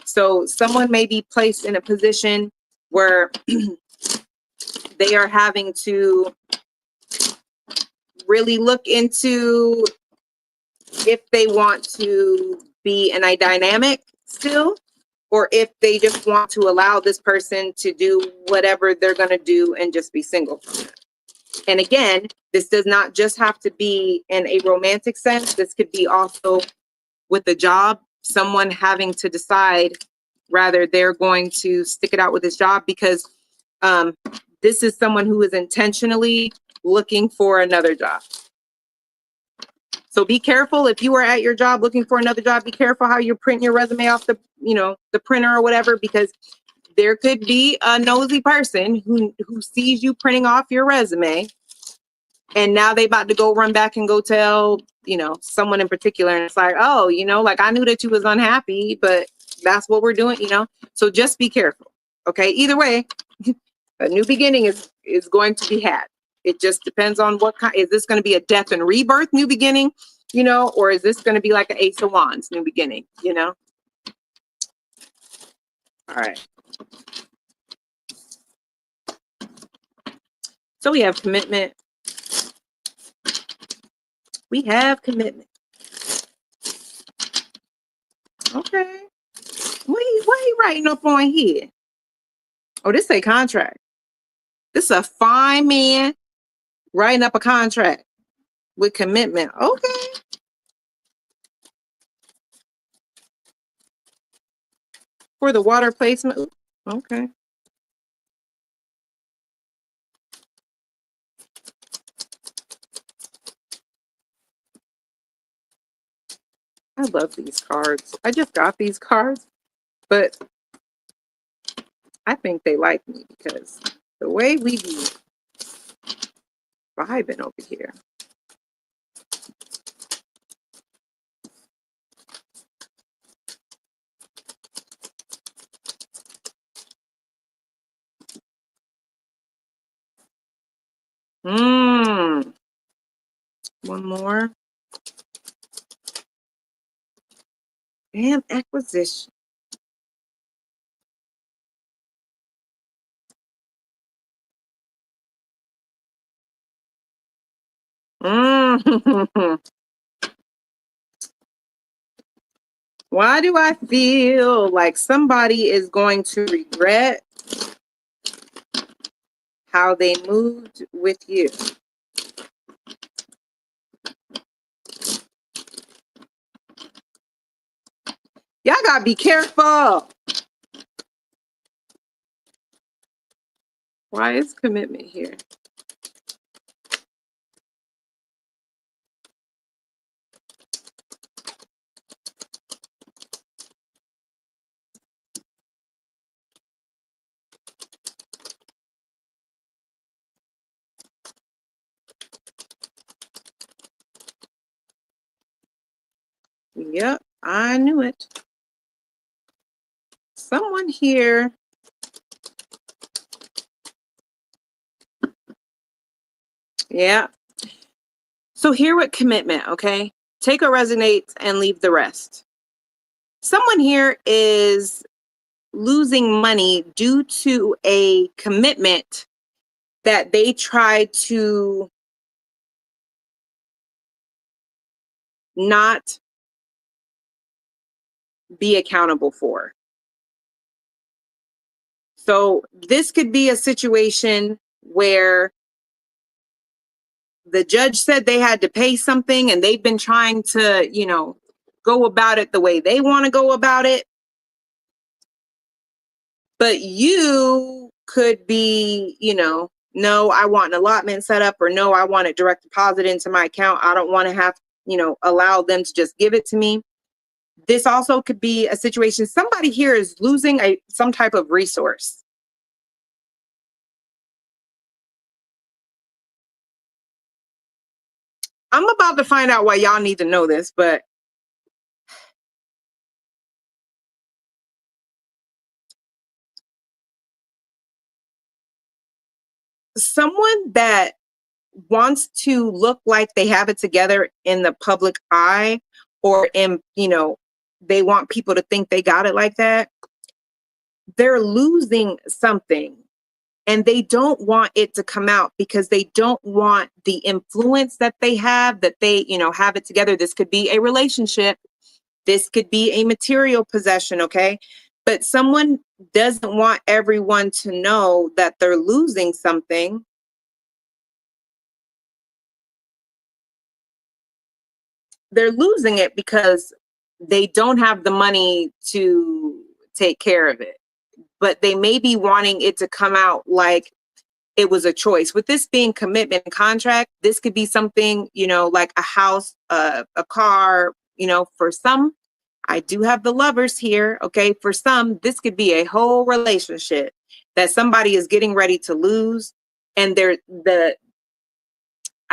So someone may be placed in a position where they are having to really look into if they want to be in a dynamic still, or if they just want to allow this person to do whatever they're going to do and just be single. And again, this does not just have to be in a romantic sense. This could be also with a job, someone having to decide rather they're going to stick it out with this job because this is someone who is intentionally looking for another job. So be careful if you are at your job looking for another job. Be careful how you print your resume off the printer or whatever, because there could be a nosy person who sees you printing off your resume, and now they about to go run back and go tell someone in particular, and it's like, oh, like I knew that you was unhappy, but that's what we're doing, so just be careful. Okay, either way, a new beginning is going to be had. It just depends on what kind. Is this going to be a death and rebirth new beginning, or is this going to be like an Ace of Wands new beginning, All right. So we have commitment. We have commitment. Okay. What he writing up on here? Oh, this a contract. This is a fine man writing up a contract with commitment. Okay. For the water placement. Okay. I love these cards. I just got these cards, but I think they like me because the way we be vibing over here. One more. Damn acquisition. Why do I feel like somebody is going to regret how they moved with you? Y'all gotta be careful. Why is commitment here? Yep, I knew it. Someone here. Yeah. So here with commitment, okay? Take what resonates and leave the rest. Someone here is losing money due to a commitment that they try to not be accountable for. So this could be a situation where the judge said they had to pay something and they've been trying to, go about it the way they want to go about it. But you could be, no, I want an allotment set up, or no, I want it direct deposit into my account. I don't want to have, allow them to just give it to me. This also could be a situation. Somebody here is losing some type of resource. I'm about to find out why y'all need to know this, but someone that wants to look like they have it together in the public eye, or they want people to think they got it like that, they're losing something and they don't want it to come out because they don't want the influence that they have, that they, have it together. This could be a relationship. This could be a material possession, okay? But someone doesn't want everyone to know that they're losing something. They're losing it because they don't have the money to take care of it. But they may be wanting it to come out like it was a choice. With this being commitment contract, this could be something, like a house, a car, for some. I do have the lovers here. Okay. For some, this could be a whole relationship that somebody is getting ready to lose. And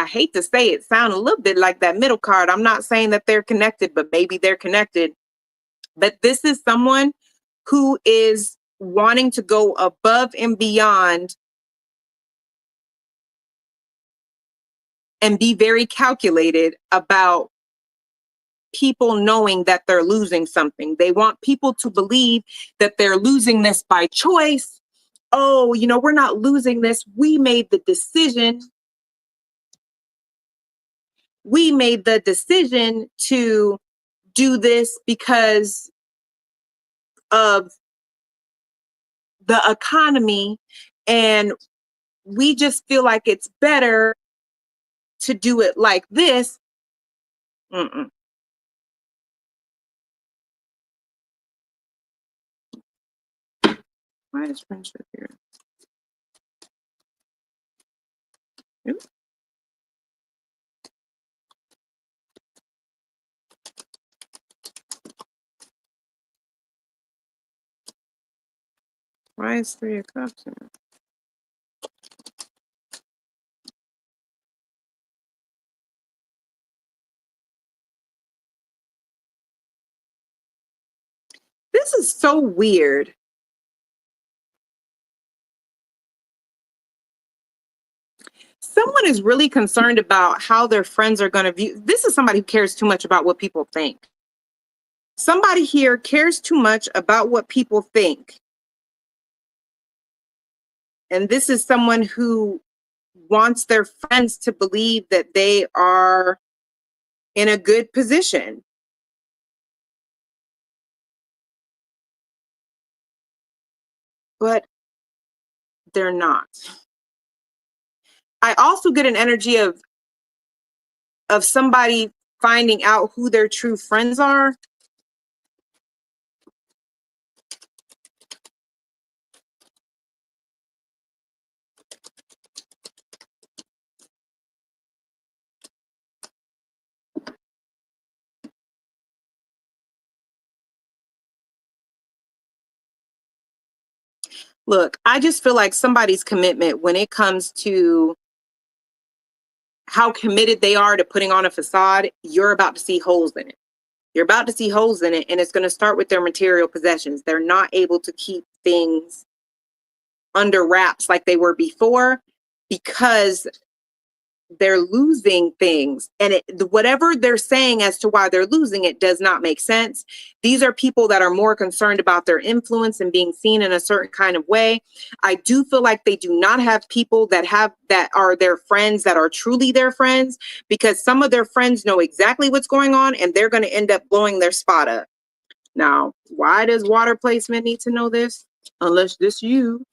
I hate to say it, sound a little bit like that middle card. I'm not saying that they're connected, but maybe they're connected. But this is someone who is wanting to go above and beyond and be very calculated about people knowing that they're losing something. They want people to believe that they're losing this by choice. Oh, we're not losing this. We made the decision. We made the decision to do this because of the economy, and we just feel like it's better to do it like this. Mm-mm. Why is friendship here? Oops. Why is 3 of Cups here? This is so weird. Someone is really concerned about how their friends are going to view. This is somebody who cares too much about what people think. Somebody here cares too much about what people think. And this is someone who wants their friends to believe that they are in a good position. But they're not. I also get an energy of somebody finding out who their true friends are. Look, I just feel like somebody's commitment when it comes to how committed they are to putting on a facade, you're about to see holes in it. You're about to see holes in it, and it's going to start with their material possessions. They're not able to keep things under wraps like they were before because they're losing things, and whatever they're saying as to why they're losing it does not make sense. These are people that are more concerned about their influence and being seen in a certain kind of way. I do feel like they do not have people that are their friends, that are truly their friends, because some of their friends know exactly what's going on and they're going to end up blowing their spot up. Now, why does water placement need to know this? Unless this you.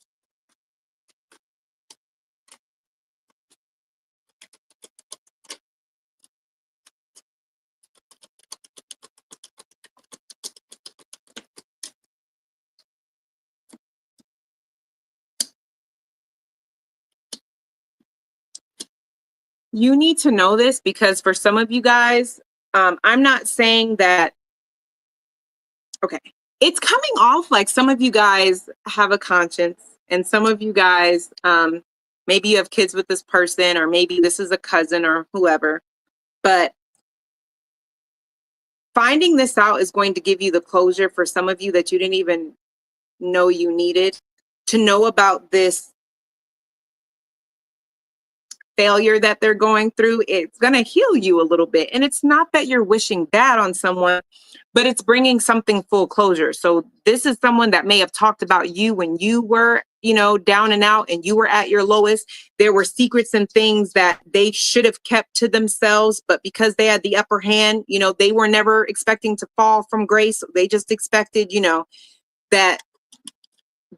You need to know this because for some of you guys, I'm not saying that, okay, it's coming off like some of you guys have a conscience and some of you guys, maybe you have kids with this person or maybe this is a cousin or whoever, but finding this out is going to give you the closure for some of you that you didn't even know you needed to know about this failure that they're going through. It's going to heal you a little bit. And it's not that you're wishing bad on someone, but it's bringing something full closure. So this is someone that may have talked about you when you were, down and out and you were at your lowest. There were secrets and things that they should have kept to themselves, but because they had the upper hand, they were never expecting to fall from grace. They just expected, that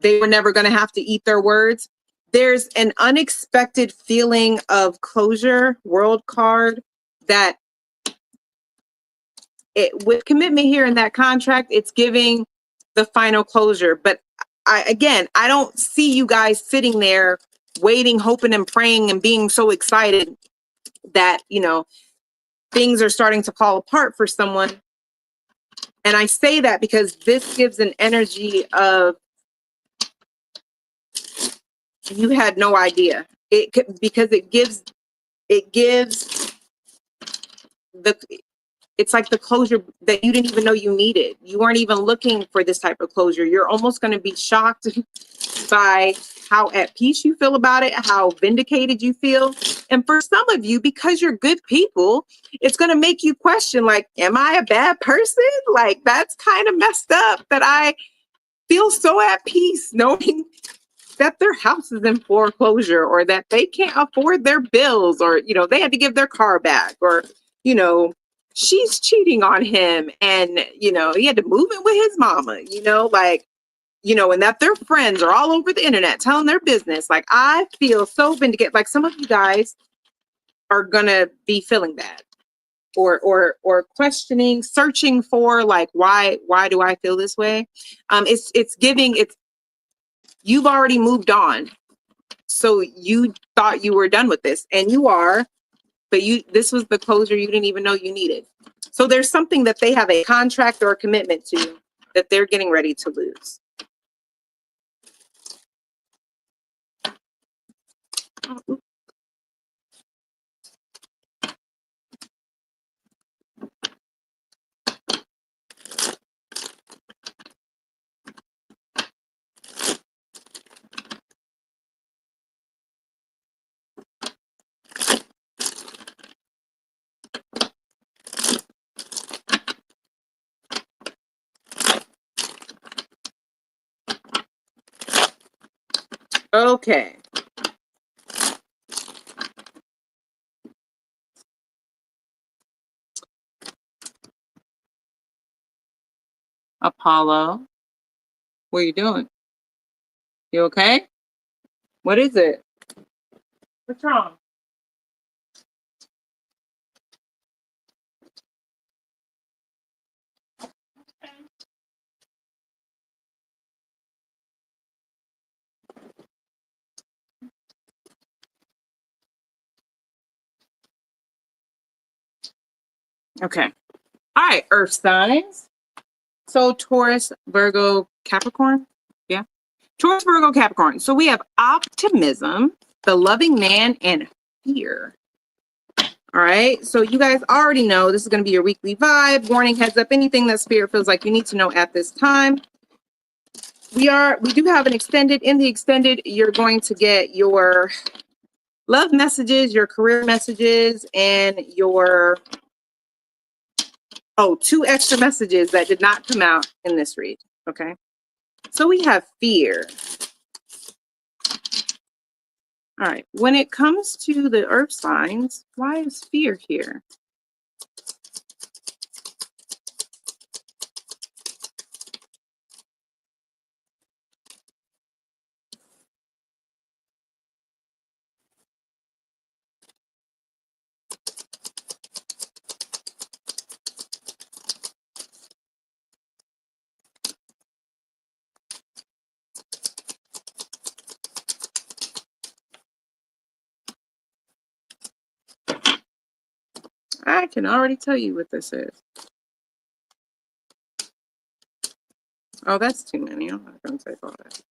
they were never going to have to eat their words. There's an unexpected feeling of closure, world card, that with commitment here in that contract, it's giving the final closure. But I don't see you guys sitting there waiting, hoping and praying and being so excited that, things are starting to fall apart for someone. And I say that because this gives an energy of you had no idea. Because it gives it's like the closure that you didn't even know you needed. You weren't even looking for this type of closure. You're almost going to be shocked by how at peace you feel about it, how vindicated you feel. And for some of you, because you're good people, it's going to make you question, like, am I a bad person? Like, that's kind of messed up that I feel so at peace knowing that their house is in foreclosure or that they can't afford their bills or, they had to give their car back or, she's cheating on him and, he had to move in with his mama, and that their friends are all over the internet telling their business. Like, I feel so vindicated. Like, some of you guys are going to be feeling that or questioning, searching for, like, why do I feel this way? You've already moved on. So you thought you were done with this, and you are, but this was the closure you didn't even know you needed. So there's something that they have a contract or a commitment to that they're getting ready to lose. Okay. Apollo. What are you doing? You okay? What is it? What's wrong? Okay. All right, Earth signs. So Taurus, Virgo, Capricorn. Yeah. Taurus, Virgo, Capricorn. So we have optimism, the loving man, and fear. All right. So you guys already know this is going to be your weekly vibe. Warning, heads up, anything that spirit feels like you need to know at this time. We do have an extended. In the extended, you're going to get your love messages, your career messages, and your two extra messages that did not come out in this read. Okay. So we have fear. All right. When it comes to the earth signs, why is fear here? I can already tell you what this is. Oh, that's too many. I'm not going to take all that.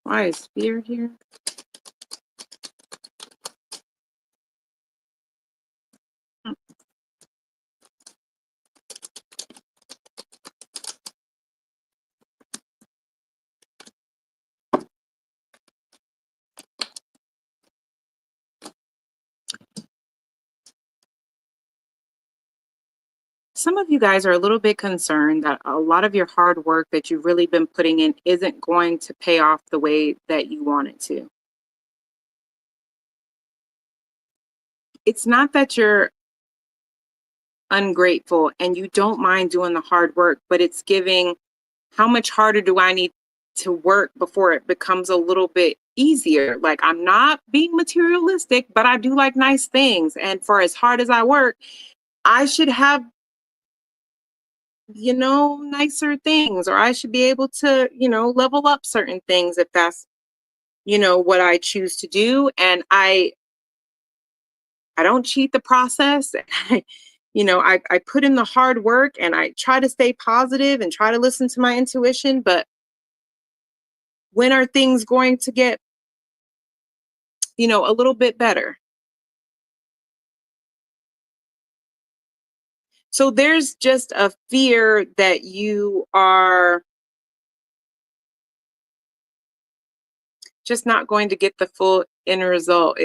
Why is fear here? Some of you guys are a little bit concerned that a lot of your hard work that you've really been putting in isn't going to pay off the way that you want it to. It's not that you're ungrateful and you don't mind doing the hard work, but it's giving how much harder do I need to work before it becomes a little bit easier? Like, I'm not being materialistic, but I do like nice things. And for as hard as I work, I should have, nicer things, or I should be able to, level up certain things if that's, what I choose to do. And I don't cheat the process. I put in the hard work and I try to stay positive and try to listen to my intuition. But when are things going to get, a little bit better? So there's just a fear that you are just not going to get the full end result.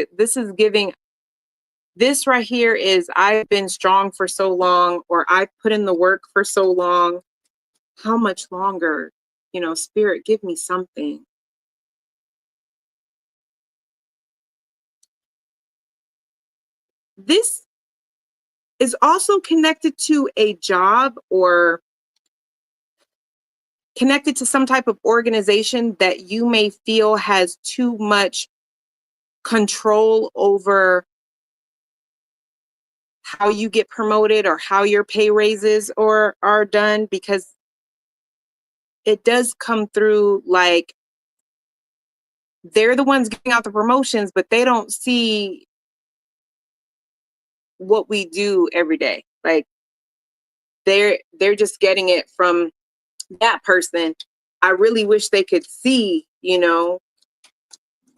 This right here is, I've been strong for so long, or I've put in the work for so long. How much longer? Spirit, give me something. This is also connected to a job or connected to some type of organization that you may feel has too much control over how you get promoted or how your pay raises are done, because it does come through like they're the ones giving out the promotions, but they don't see what we do every day. Like, they're just getting it from that person. I really wish they could see, the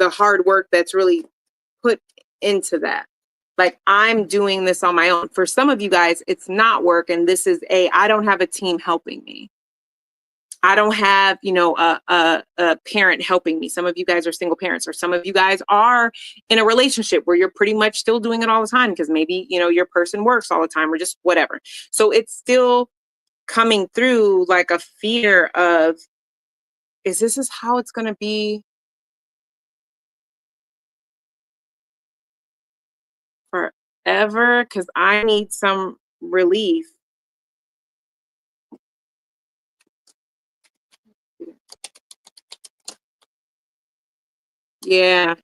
hard work that's really put into that. Like, I'm doing this on my own. For some of you guys, it's not work, and this is I don't have a team helping me. I don't have, a parent helping me. Some of you guys are single parents, or some of you guys are in a relationship where you're pretty much still doing it all the time because maybe, your person works all the time or just whatever. So it's still coming through like a fear of, is how it's going to be ever, because I need some relief. Yeah,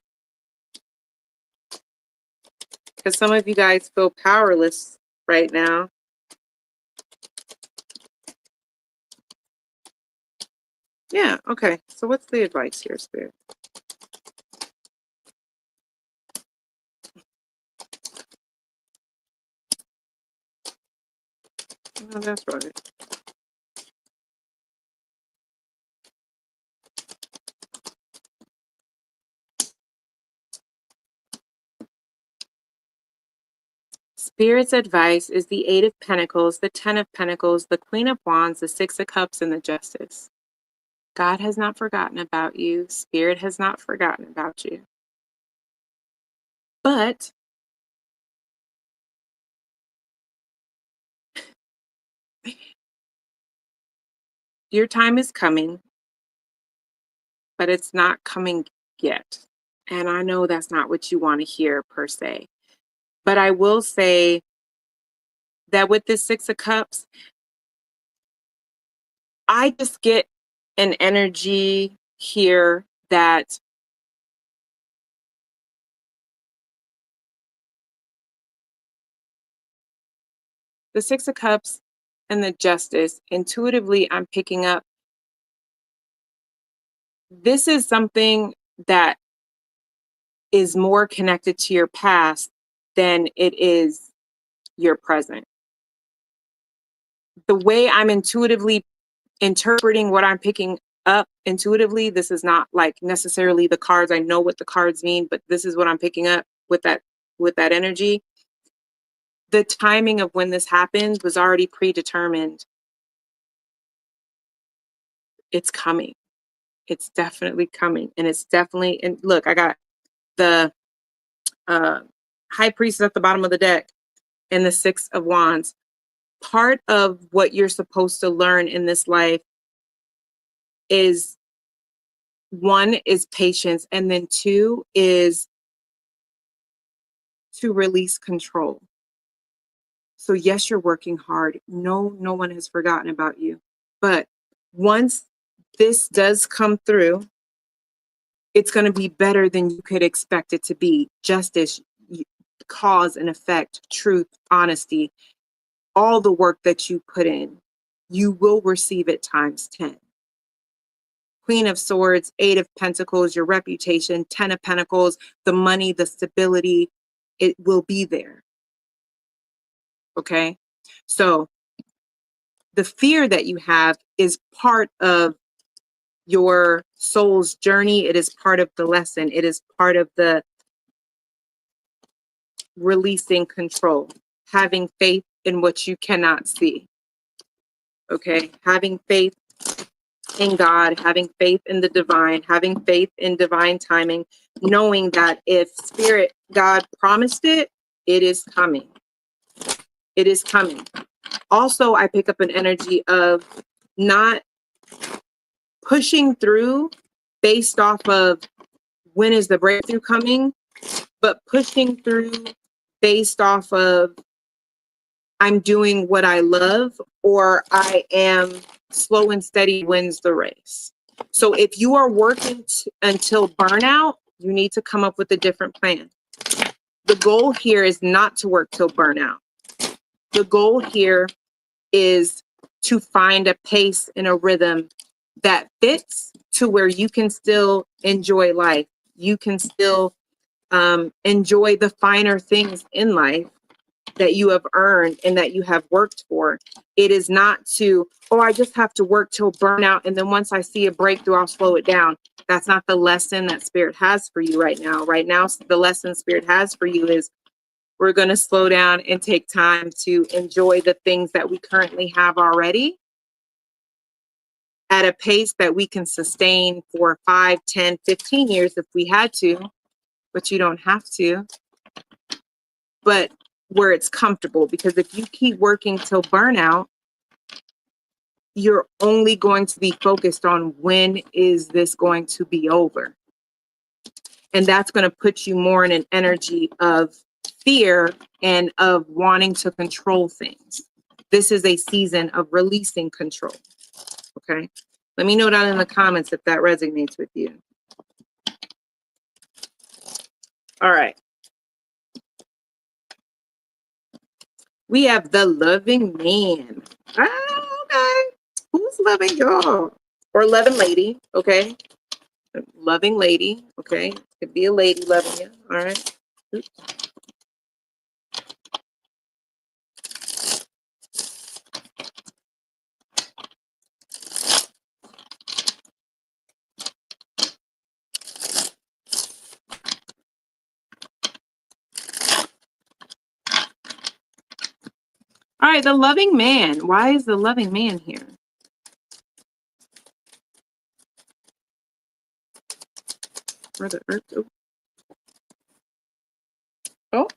because some of you guys feel powerless right now. Yeah, okay. So what's the advice here, Spirit? Oh, that's right. Spirit's advice is the Eight of Pentacles, the Ten of Pentacles, the Queen of Wands, the Six of Cups, and the Justice. God has not forgotten about you. Spirit has not forgotten about you. But your time is coming, but it's not coming yet. And I know that's not what you want to hear per se. But I will say that with this Six of Cups, I just get an energy here that the Six of Cups and the Justice, intuitively, I'm picking up. This is something that is more connected to your past than it is your present. The way I'm intuitively interpreting what I'm picking up intuitively, this is not like necessarily the cards. I know what the cards mean, but this is what I'm picking up with that energy. The timing of when this happens was already predetermined. It's coming. It's definitely coming. And it's definitely, and look, I got the High Priestess at the bottom of the deck and the Six of Wands. Part of what you're supposed to learn in this life is, one is patience, and then two is to release control. So yes, you're working hard. No one has forgotten about you. But once this does come through, it's going to be better than you could expect it to be. Justice, cause and effect, truth, honesty, all the work that you put in, you will receive it times 10. Queen of Swords, Eight of Pentacles, your reputation, 10 of Pentacles, the money, the stability, it will be there. Okay? So the fear that you have is part of your soul's journey. It is part of the lesson. It is part of the releasing control, having faith in what you cannot see. Okay? Having faith in God, having faith in the divine, having faith in divine timing, knowing that if Spirit, God promised it, it is coming. It is coming. Also, I pick up an energy of not pushing through based off of when is the breakthrough coming, but pushing through based off of I'm doing what I love, or I am slow and steady wins the race. So if you are working until burnout, you need to come up with a different plan. The goal here is not to work till burnout. The goal here is to find a pace and a rhythm that fits to where you can still enjoy life. You can still enjoy the finer things in life that you have earned and that you have worked for. It is not to, oh, I just have to work till burnout, and then once I see a breakthrough, I'll slow it down. That's not the lesson that Spirit has for you right now. Right now, the lesson Spirit has for you is we're going to slow down and take time to enjoy the things that we currently have already at a pace that we can sustain for 5, 10, 15 years if we had to, but you don't have to. But where it's comfortable, because if you keep working till burnout, you're only going to be focused on when is this going to be over. And that's going to put you more in an energy of fear and of wanting to control things. This is a season of releasing control. Okay. Let me know down in the comments if that resonates with you. All right. We have the loving man. Okay. Who's loving y'all? Or loving lady. Okay. Loving lady. Okay. Could be a lady loving you. All right. Oops. All right, the loving man. Why is the loving man here? Where the earth? Oh.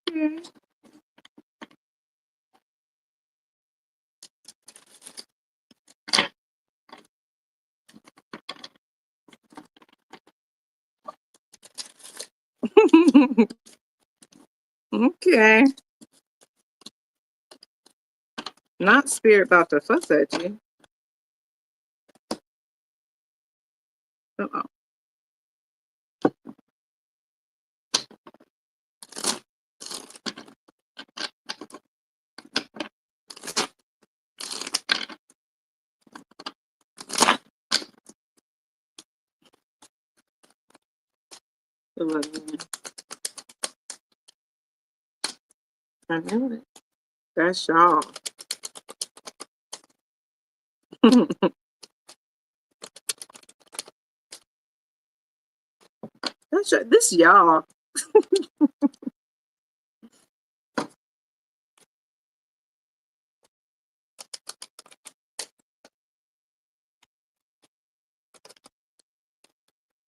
Okay. Okay. Not spirit about to fuss at you. Uh-oh. The loving man. I know it. That's y'all. This y'all.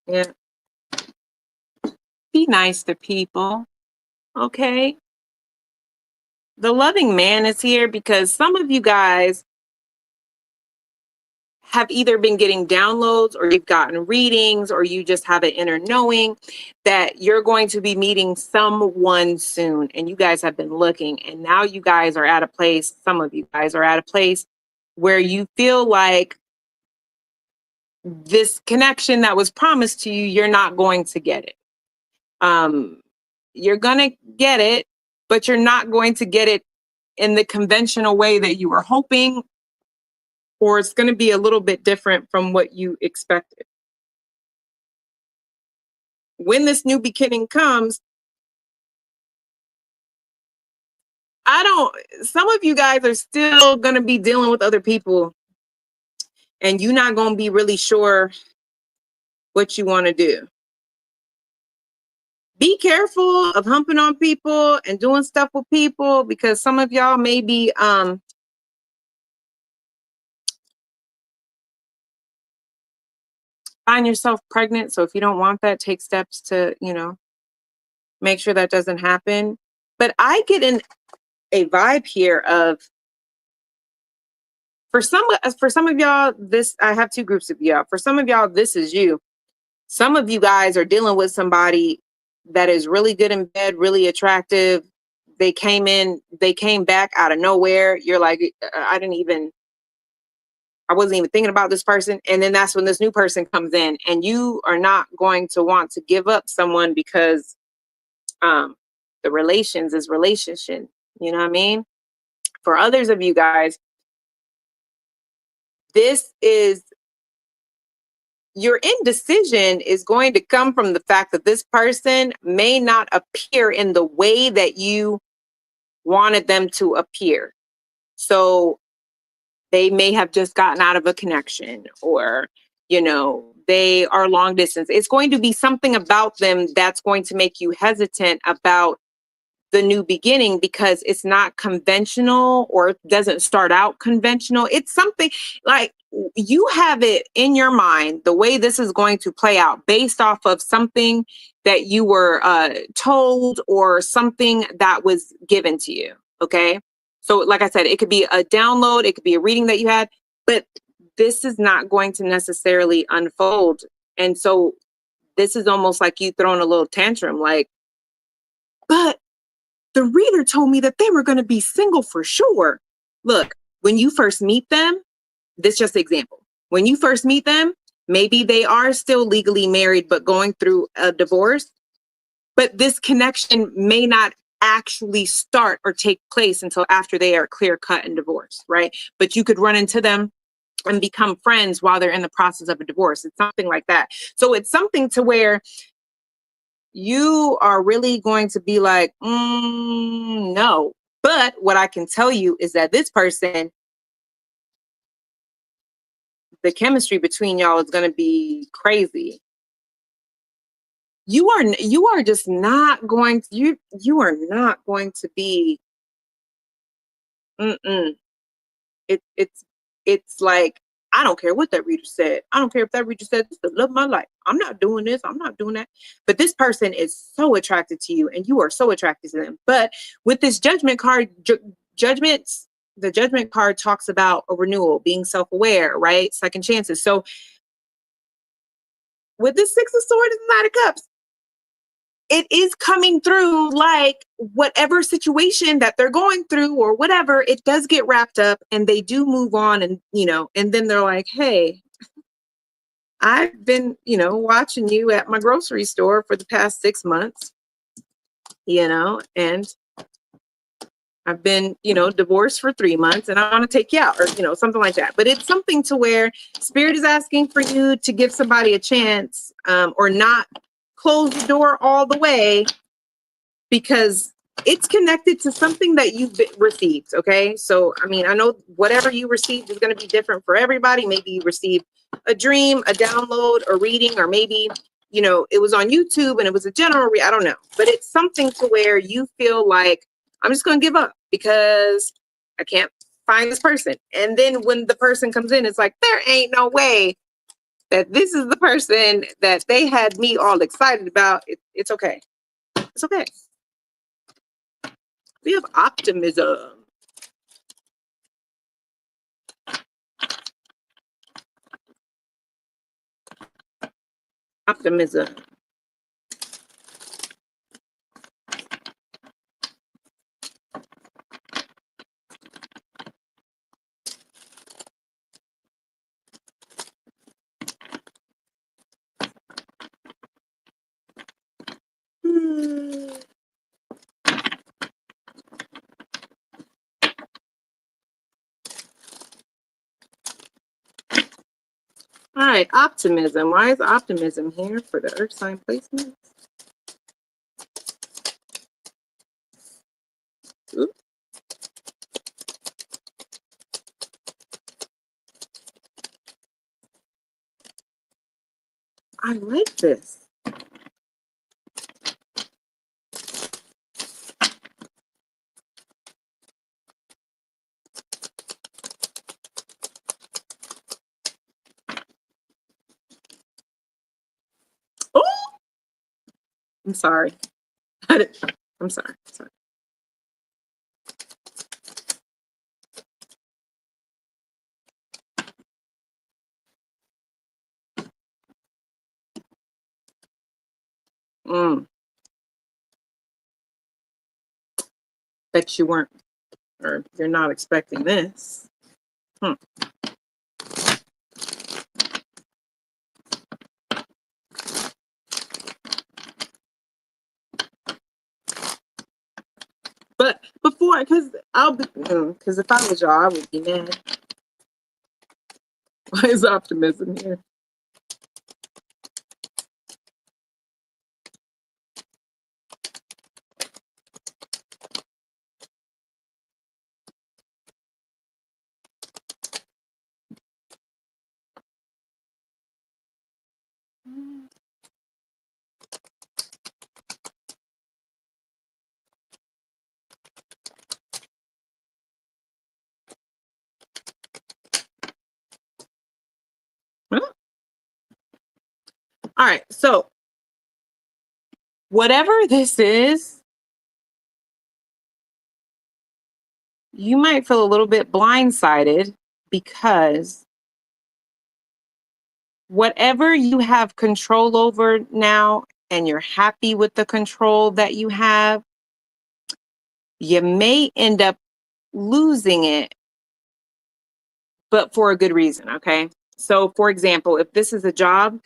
Yeah. Be nice to people. Okay. The loving man is here because some of you guys have either been getting downloads or you've gotten readings or you just have an inner knowing that you're going to be meeting someone soon, and you guys have been looking, and now you guys are at a place, some of you guys are at a place where you feel like this connection that was promised to you, you're not going to get it. You're going to get it, but you're not going to get it in the conventional way that you were hoping, or it's going to be a little bit different from what you expected. When this new beginning comes, some of you guys are still going to be dealing with other people, and you're not going to be really sure what you want to do. Be careful of humping on people and doing stuff with people, because some of y'all may be find yourself pregnant. So if you don't want that, take steps to, make sure that doesn't happen. But I get in a vibe here of, for some of y'all, this, I have two groups of y'all. For some of y'all, this is you. Some of you guys are dealing with somebody that is really good in bed, really attractive. They came back out of nowhere. You're like, I wasn't even thinking about this person. And then that's when this new person comes in, and you are not going to want to give up someone because the relations is relationship. You know what I mean? For others of you guys, this is, your indecision is going to come from the fact that this person may not appear in the way that you wanted them to appear. So they may have just gotten out of a connection, or, they are long distance. It's going to be something about them that's going to make you hesitant about the new beginning because it's not conventional or it doesn't start out conventional. It's something like you have it in your mind the way this is going to play out based off of something that you were told or something that was given to you. Okay. So, like I said, it could be a download, it could be a reading that you had, but this is not going to necessarily unfold. And so, this is almost like you throwing a little tantrum, like, but the reader told me that they were going to be single for sure. Look, when you first meet them, this is just an example. When you first meet them, maybe they are still legally married but going through a divorce, but this connection may not actually start or take place until after they are clear cut and divorced, right? But you could run into them and become friends while they're in the process of a divorce. It's something like that. So it's something to where you are really going to be like, no. But what I can tell you is that this person, the chemistry between y'all is going to be crazy. You are just not going to, you are not going to be mm-mm. It's like, I don't care what that reader said. I don't care if that reader said this is the love of my life. I'm not doing this. I'm not doing that. But this person is so attracted to you and you are so attracted to them. But with this judgment card, judgments, the judgment card talks about a renewal, being self-aware, right? Second chances. So with this Six of Swords and Nine of Cups, it is coming through like whatever situation that they're going through or whatever, it does get wrapped up and they do move on and, and then they're like, hey, I've been, watching you at my grocery store for the past 6 months, and I've been, divorced for 3 months and I want to take you out or, something like that. But it's something to where Spirit is asking for you to give somebody a chance or not close the door all the way, because it's connected to something that you've received. Okay. So, I mean, I know whatever you received is going to be different for everybody. Maybe you received a dream, a download, a reading, or maybe, it was on YouTube and it was a general I don't know. But it's something to where you feel like, I'm just going to give up because I can't find this person. And then when the person comes in, it's like, there ain't no way that this is the person that they had me all excited about. It's okay. It's okay. We have optimism. Optimism. All right, optimism. Why is optimism here for the Earth sign placement? Oops. I like this. Oh, I'm sorry. I'm sorry. Sorry. Bet you weren't, or you're not expecting this. But before, because if I was y'all, I would be mad. Why is optimism here? All right. So whatever this is, you might feel a little bit blindsided because whatever you have control over now and you're happy with the control that you have, you may end up losing it, but for a good reason. Okay. So, for example, if this is a job,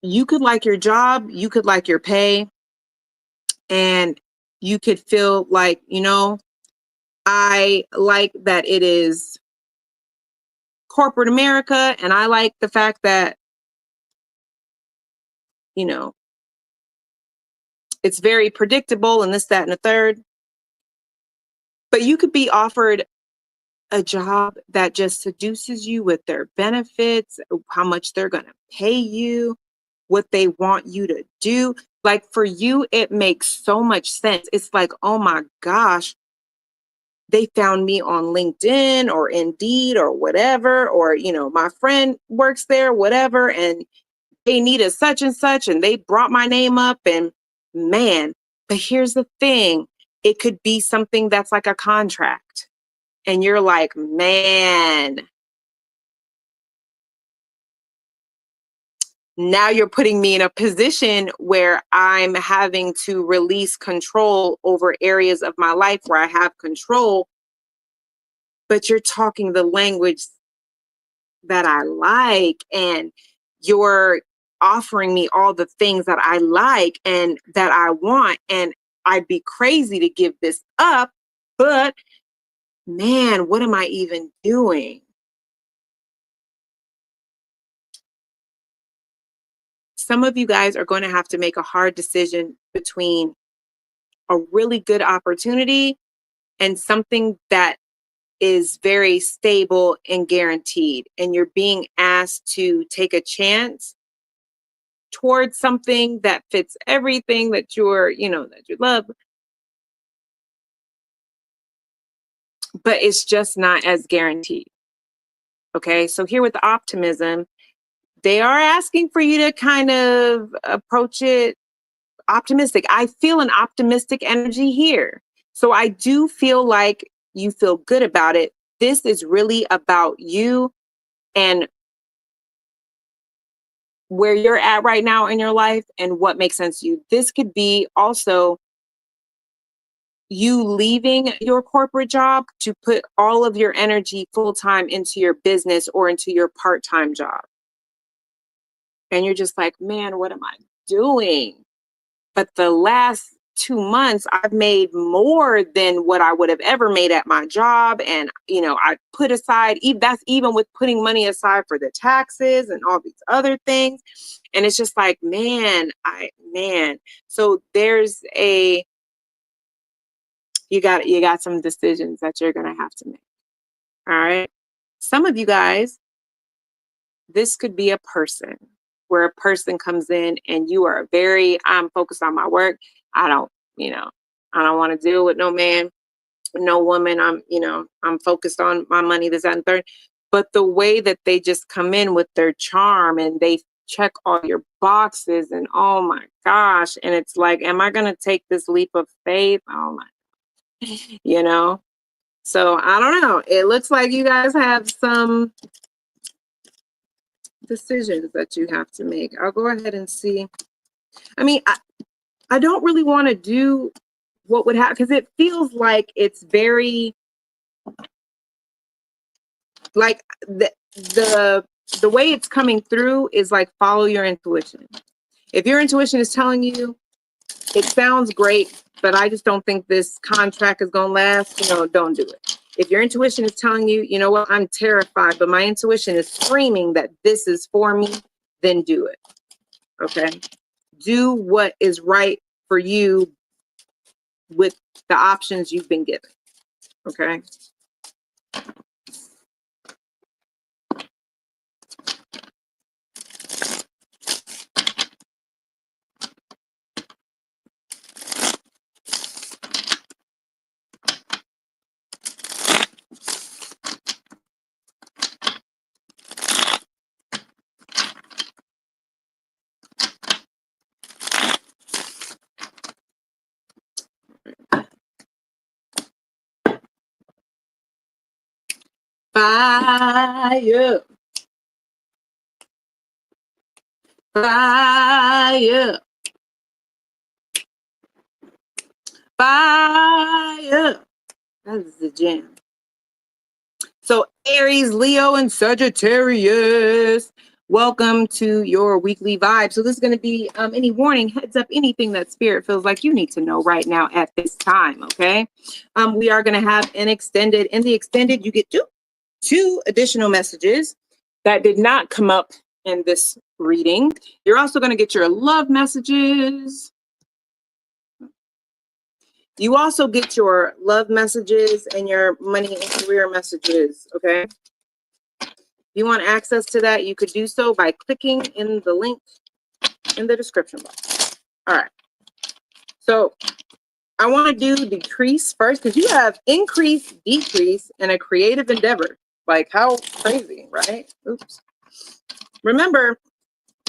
you could like your job, you could like your pay, and you could feel like, I like that it is corporate America, and I like the fact that, you know, it's very predictable and this, that, and the third. But you could be offered a job that just seduces you with their benefits, how much they're going to pay you, what they want you to do. Like for you, it makes so much sense. It's like, oh my gosh, they found me on LinkedIn or Indeed or whatever, or, my friend works there, whatever, and they needed such and such, and they brought my name up, and man, but here's the thing. It could be something that's like a contract. And you're like, man, now you're putting me in a position where I'm having to release control over areas of my life where I have control, but you're talking the language that I like, and you're offering me all the things that I like and that I want. And I'd be crazy to give this up, but man, what am I even doing? Some of you guys are going to have to make a hard decision between a really good opportunity and something that is very stable and guaranteed. And you're being asked to take a chance towards something that fits everything that that you love, but it's just not as guaranteed. Okay. So here with optimism, they are asking for you to kind of approach it optimistic. I feel an optimistic energy here. So I do feel like you feel good about it. This is really about you and where you're at right now in your life and what makes sense to you. This could be also you leaving your corporate job to put all of your energy full time into your business or into your part time job. And you're just like, man, what am I doing? But the last 2 months, I've made more than what I would have ever made at my job. And, I put aside, that's even with putting money aside for the taxes and all these other things. And it's just like, man. So you got some decisions that you're going to have to make. All right. Some of you guys, this could be a person where a person comes in and you are I'm focused on my work. I don't, I don't want to deal with no man, no woman. I'm focused on my money, this, that, and third. But the way that they just come in with their charm and they check all your boxes and oh my gosh. And it's like, am I going to take this leap of faith? Oh my, you know? So I don't know. It looks like you guys have some decisions that you have to make. I'll go ahead and see. I mean, I don't really want to do what would happen because it feels like it's very like the way it's coming through is like follow your intuition. If your intuition is telling you it sounds great, but I just don't think this contract is going to last, don't do it. If your intuition is telling you, you know what, I'm terrified, but my intuition is screaming that this is for me, then do it. Okay. Do what is right for you with the options you've been given. Okay. Fire. Fire. Fire. That is the jam. So Aries, Leo, and Sagittarius, welcome to your weekly vibe. So this is going to be any warning, heads up, anything that spirit feels like you need to know right now at this time, okay? We are going to have an extended. In the extended, you get two additional messages that did not come up in this reading. You're also going to get your love messages. You also get your love messages and your money and career messages, okay? If you want access to that, you could do so by clicking in the link in the description box. All right. So I want to do decrease first because you have increase, decrease, and a creative endeavor. Like how crazy, right? Oops. Remember,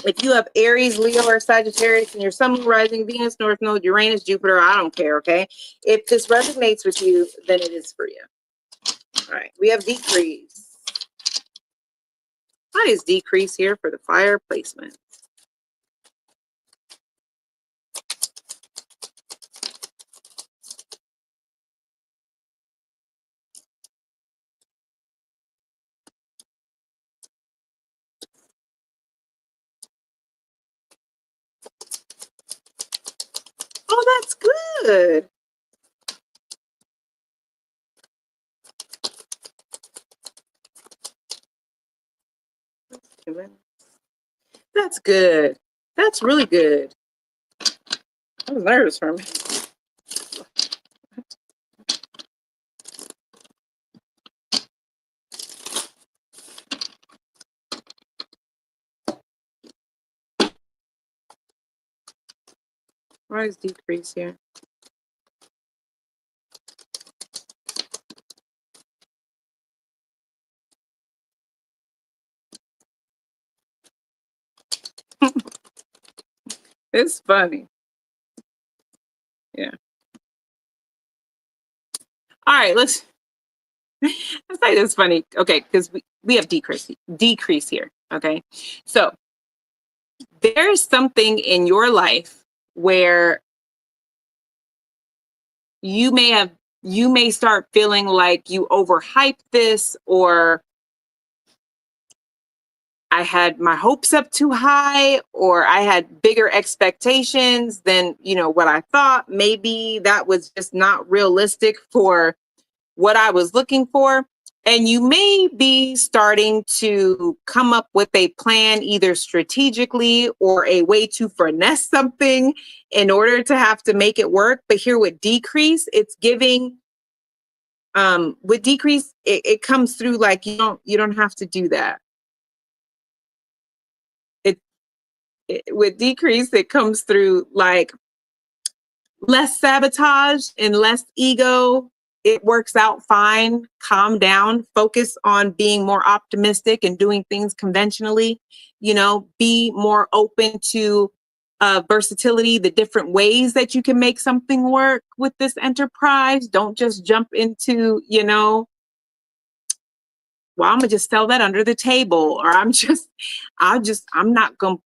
if you have Aries, Leo, or Sagittarius, and your Sun, Moon, Rising, Venus, North Node, Uranus, Jupiter, I don't care, okay? If this resonates with you, then it is for you. All right, we have decrease. Why is decrease here for the fire placement? Oh, that's good. That's good. That's really good. I was nervous for me. Why is decrease here? It's funny. Yeah. All right, let's say this funny. Okay, because we have decrease here. Okay. So there's something in your life where you may start feeling like you overhyped this, or I had my hopes up too high, or I had bigger expectations than, what I thought. Maybe that was just not realistic for what I was looking for. And you may be starting to come up with a plan, either strategically or a way to finesse something in order to have to make it work. But here with decrease, it's giving, with decrease, it comes through like you don't have to do that. With decrease, it comes through like less sabotage and less ego. It works out fine. Calm down. Focus on being more optimistic and doing things conventionally. Be more open to versatility, the different ways that you can make something work with this enterprise. Don't just jump into, well, I'm gonna just sell that under the table, or I'm not gonna,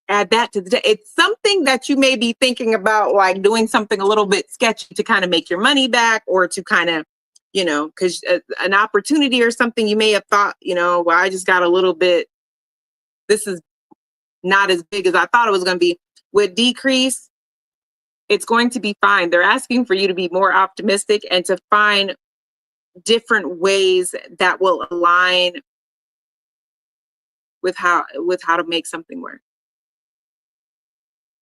add that to the day. It's something that you may be thinking about, like doing something a little bit sketchy to kind of make your money back, or to kind of, because an opportunity or something you may have thought, well, I just got a little bit, this is not as big as I thought it was going to be. With decrease, it's going to be fine. They're asking for you to be more optimistic and to find different ways that will align with how to make something work,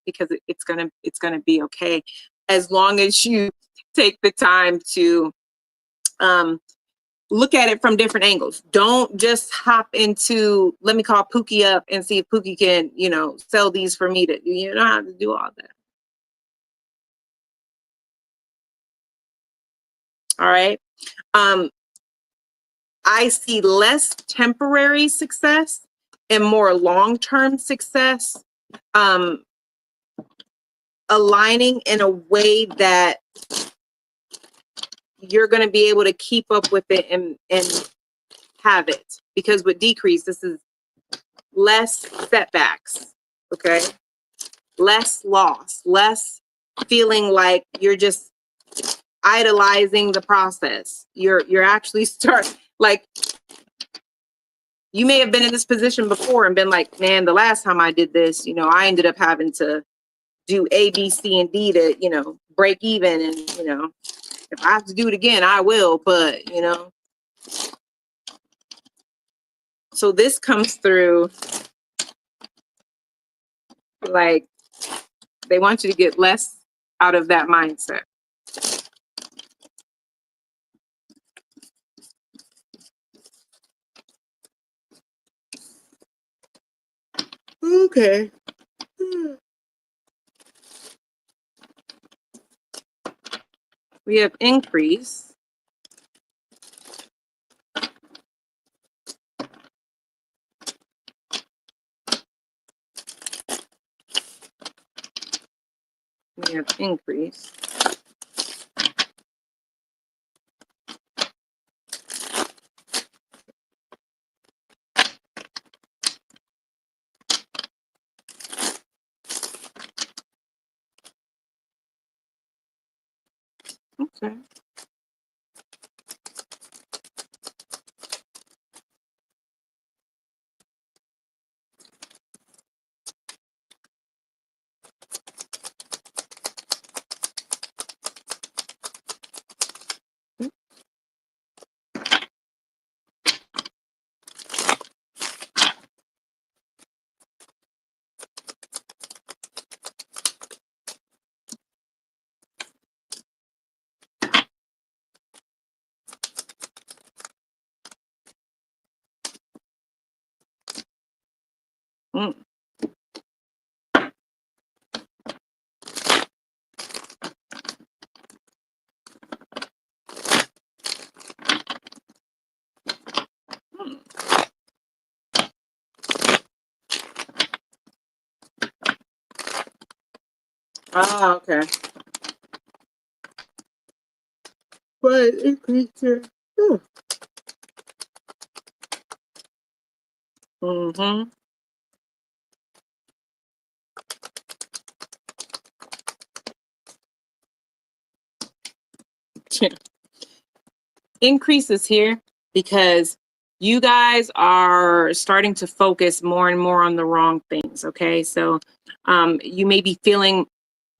because it's gonna be okay, as long as you take the time to look at it from different angles. Don't just hop into, let me call Pookie up and see if Pookie can, sell these for me. You don't have to do all that. All right. I see less temporary success and more long-term success, aligning in a way that you're going to be able to keep up with it and have it, because with decrease, this is less setbacks, okay? Less loss, less feeling like you're just idolizing the process. You're actually like, you may have been in this position before and been like, man, the last time I did this, I ended up having to do A, B, C, and D to, break even. And, if I have to do it again, I will. But, so this comes through like they want you to get less out of that mindset. Okay. We have increase. We have increase. Okay. Mm. Oh, okay. But increase here. Mm-hmm. Increases here because you guys are starting to focus more and more on the wrong things. Okay, so you may be feeling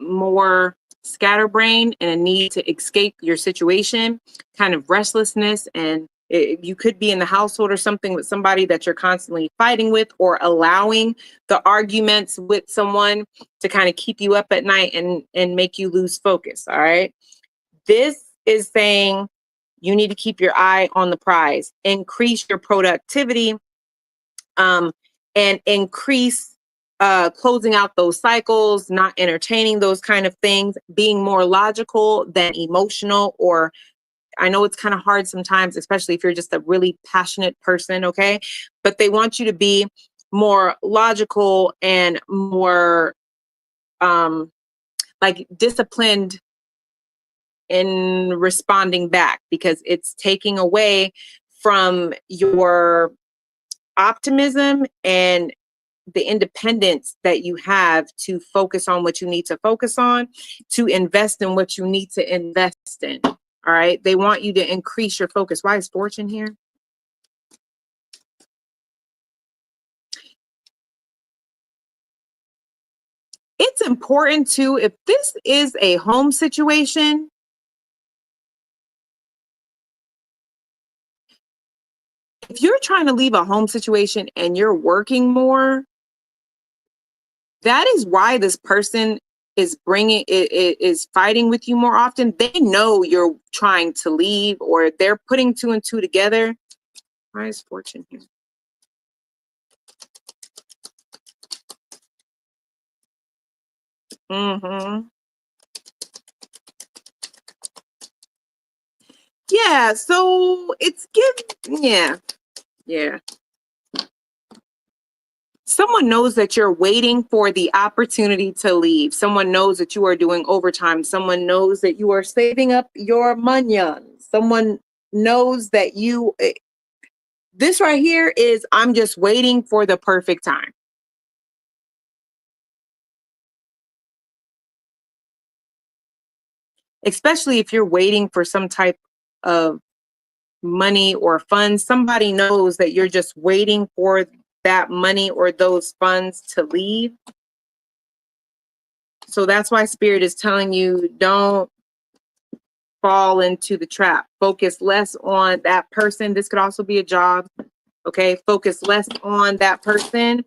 more scatterbrained and a need to escape your situation, kind of restlessness, and you could be in the household or something with somebody that you're constantly fighting with, or allowing the arguments with someone to kind of keep you up at night and make you lose focus. All right, this is saying you need to keep your eye on the prize, increase your productivity, and increase closing out those cycles, not entertaining those kind of things, being more logical than emotional. Or I know it's kind of hard sometimes, especially if you're just a really passionate person, okay? But they want you to be more logical and more like disciplined in responding back, because it's taking away from your optimism and the independence that you have to focus on what you need to focus on, to invest in what you need to invest in. All right. They want you to increase your focus. Why is fortune here? It's important to, if this is a home situation, if you're trying to leave a home situation and you're working more, that is why this person is bringing it is fighting with you more often. They know you're trying to leave, or they're putting two and two together. Why is fortune here? Mm-hmm. Yeah, so it's yeah. Someone knows that you're waiting for the opportunity to leave. Someone knows that you are doing overtime. Someone knows that you are saving up your money. Someone knows that This right here is I'm just waiting for the perfect time. Especially if you're waiting for some type of money or funds, somebody knows that you're just waiting for that money or those funds to leave. So that's why Spirit is telling you, don't fall into the trap. Focus less on that person. This could also be a job. Okay. Focus less on that person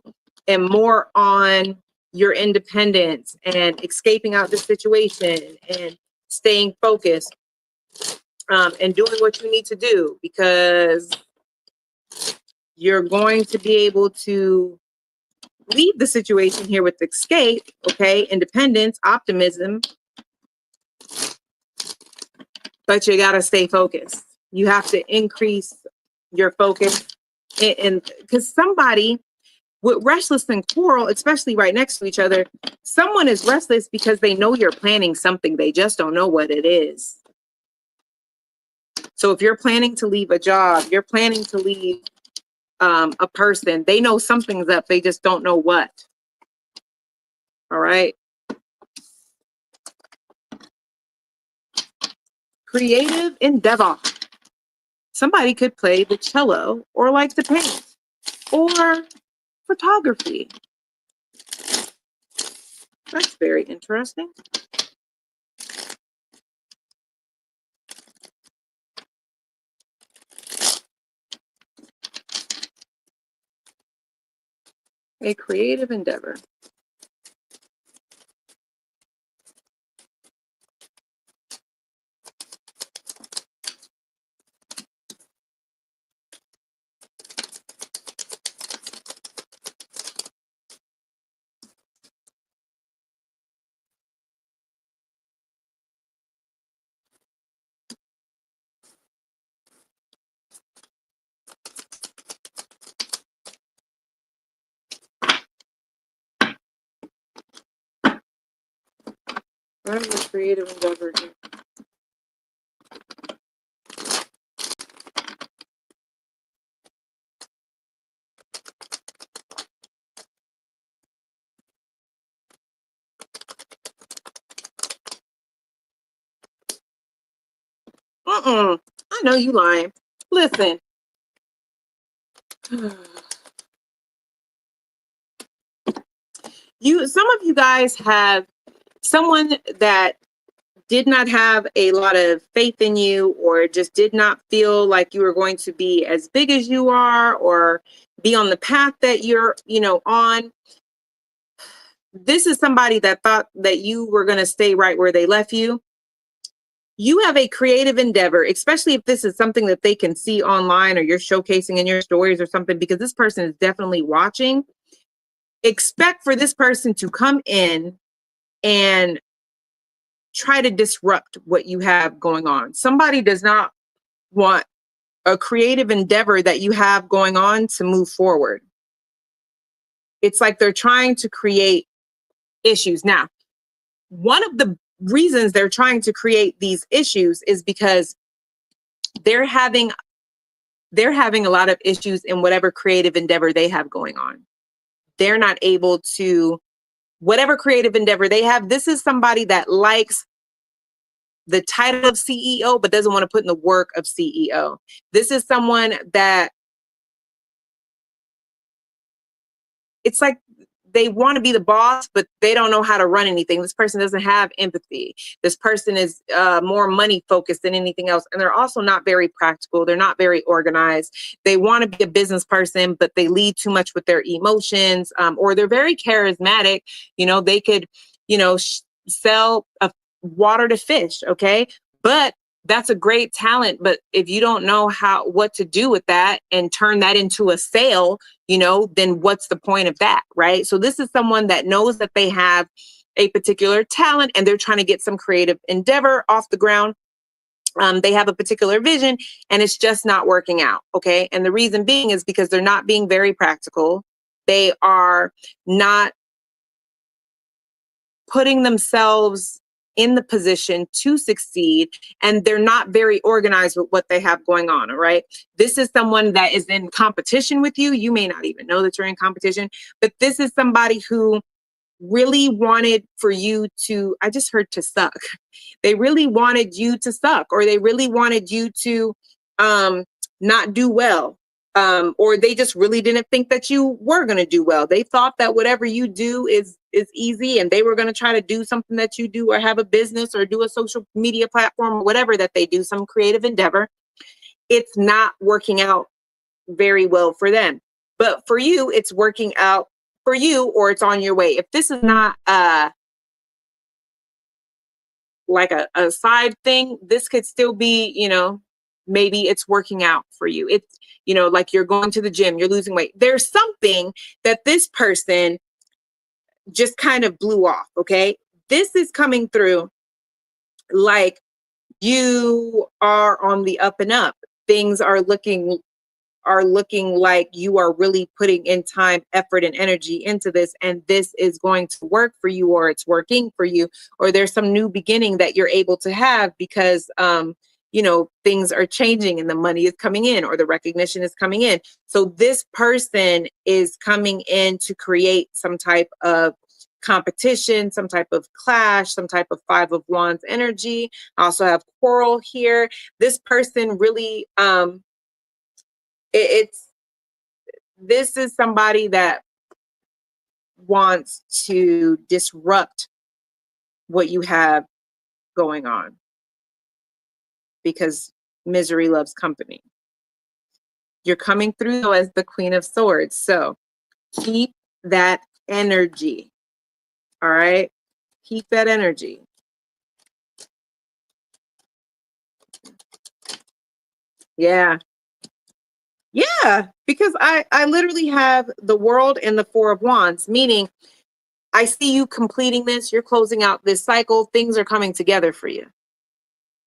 and more on your independence and escaping out the situation and staying focused, and doing what you need to do, because you're going to be able to leave the situation here with escape. Okay. Independence, optimism, but you got to stay focused. You have to increase your focus, and because somebody with restless and quarrel, especially right next to each other, someone is restless because they know you're planning something. They just don't know what it is. So if you're planning to leave a job, you're planning to leave a person, they know something's up. They just don't know what. All right. Creative endeavor. Somebody could play the cello or like to paint or photography. That's very interesting. A creative endeavor. What is a creative endeavor here? I know you lying. Listen. Some of you guys have someone that did not have a lot of faith in you, or just did not feel like you were going to be as big as you are, or be on the path that you're, on. This is somebody that thought that you were going to stay right where they left you. You have a creative endeavor, especially if this is something that they can see online or you're showcasing in your stories or something, because this person is definitely watching. Expect for this person to come in and try to disrupt what you have going on. Somebody does not want a creative endeavor that you have going on to move forward. It's like they're trying to create issues. Now, one of the reasons they're trying to create these issues is because they're having a lot of issues in whatever creative endeavor they have going on. They're not able to, whatever creative endeavor they have. This is somebody that likes the title of CEO, but doesn't want to put in the work of CEO. This is someone that, it's like they want to be the boss, but they don't know how to run anything. This person doesn't have empathy. This person is more money focused than anything else. And they're also not very practical. They're not very organized. They want to be a business person, but they lead too much with their emotions, or they're very charismatic. They could, sell a water to fish. Okay. But that's a great talent. But if you don't know what to do with that and turn that into a sale, then what's the point of that, right? So this is someone that knows that they have a particular talent and they're trying to get some creative endeavor off the ground. They have a particular vision and it's just not working out. Okay. And the reason being is because they're not being very practical. They are not putting themselves in the position to succeed, and they're not very organized with what they have going on. All right. This is someone that is in competition with you. You may not even know that you're in competition, but this is somebody who really wanted for you to, I just heard to suck. They really wanted you to suck, or they really wanted you to not do well. Or they just really didn't think that you were going to do well. They thought that whatever you do is easy, and they were going to try to do something that you do, or have a business, or do a social media platform, or whatever that they do, some creative endeavor. It's not working out very well for them. But for you, it's working out for you, or it's on your way. If this is not like a side thing, this could still be, maybe it's working out for you. It's, like you're going to the gym, you're losing weight. There's something that this person just kind of blew off. Okay. This is coming through like you are on the up and up. Things are looking like you are really putting in time, effort, and energy into this, and this is going to work for you, or it's working for you, or there's some new beginning that you're able to have because things are changing and the money is coming in, or the recognition is coming in. So this person is coming in to create some type of competition, some type of clash, some type of Five of Wands energy. I also have quarrel here. This person really this is somebody that wants to disrupt what you have going on, because misery loves company. You're coming through though as the Queen of Swords, so keep that energy. All right, keep that energy. Yeah, because I literally have the World and the Four of Wands, meaning I see you completing this, you're closing out this cycle, things are coming together for you.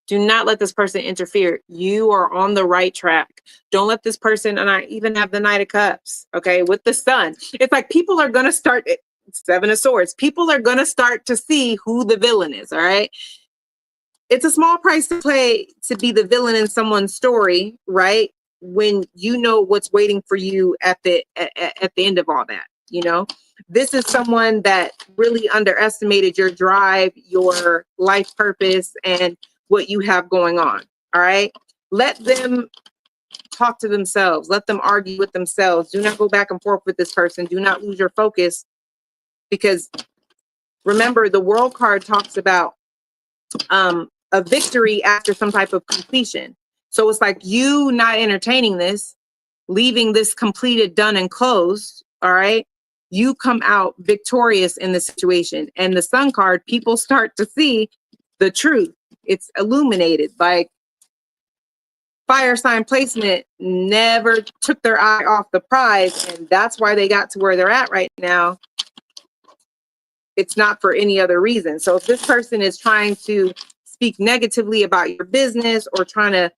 Do not let this person interfere. You are on the right track. Don't let this person, and I even have the Knight of Cups, okay, with the Sun. It's like people are going to start, Seven of Swords, people are going to start to see who the villain is, all right? It's a small price to pay to be the villain in someone's story, right? When you know what's waiting for you at the end of all that, This is someone that really underestimated your drive, your life purpose, and what you have going on. All right. Let them talk to themselves. Let them argue with themselves. Do not go back and forth with this person. Do not lose your focus, because remember, the World card talks about a victory after some type of completion. So it's like you not entertaining this, leaving this completed, done, and closed. All right. You come out victorious in the situation. And the Sun card, people start to see the truth. It's illuminated. Like fire sign placement never took their eye off the prize, and that's why they got to where they're at right now. It's not for any other reason. So if this person is trying to speak negatively about your business, or trying to,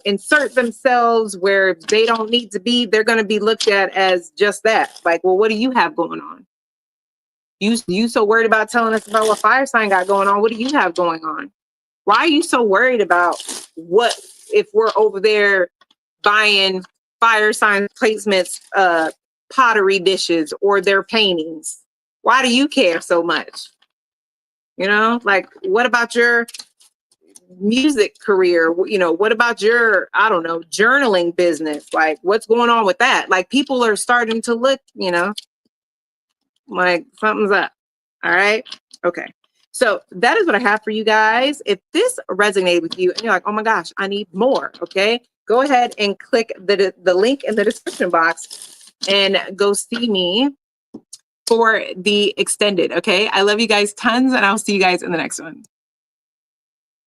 insert themselves where they don't need to be, they're going to be looked at as just that. Like, well, what do you have going on? You so worried about telling us about what fire sign got going on? What do you have going on? Why are you so worried about what if we're over there buying fire sign placements, pottery dishes, or their paintings? Why do you care so much? Like, what about your music career? What about your, I don't know, journaling business? Like, what's going on with that? Like, people are starting to look, like something's up. All right. Okay. So that is what I have for you guys. If this resonated with you and you're like, oh my gosh, I need more. Okay. Go ahead and click the link in the description box and go see me for the extended. Okay. I love you guys tons, and I'll see you guys in the next one.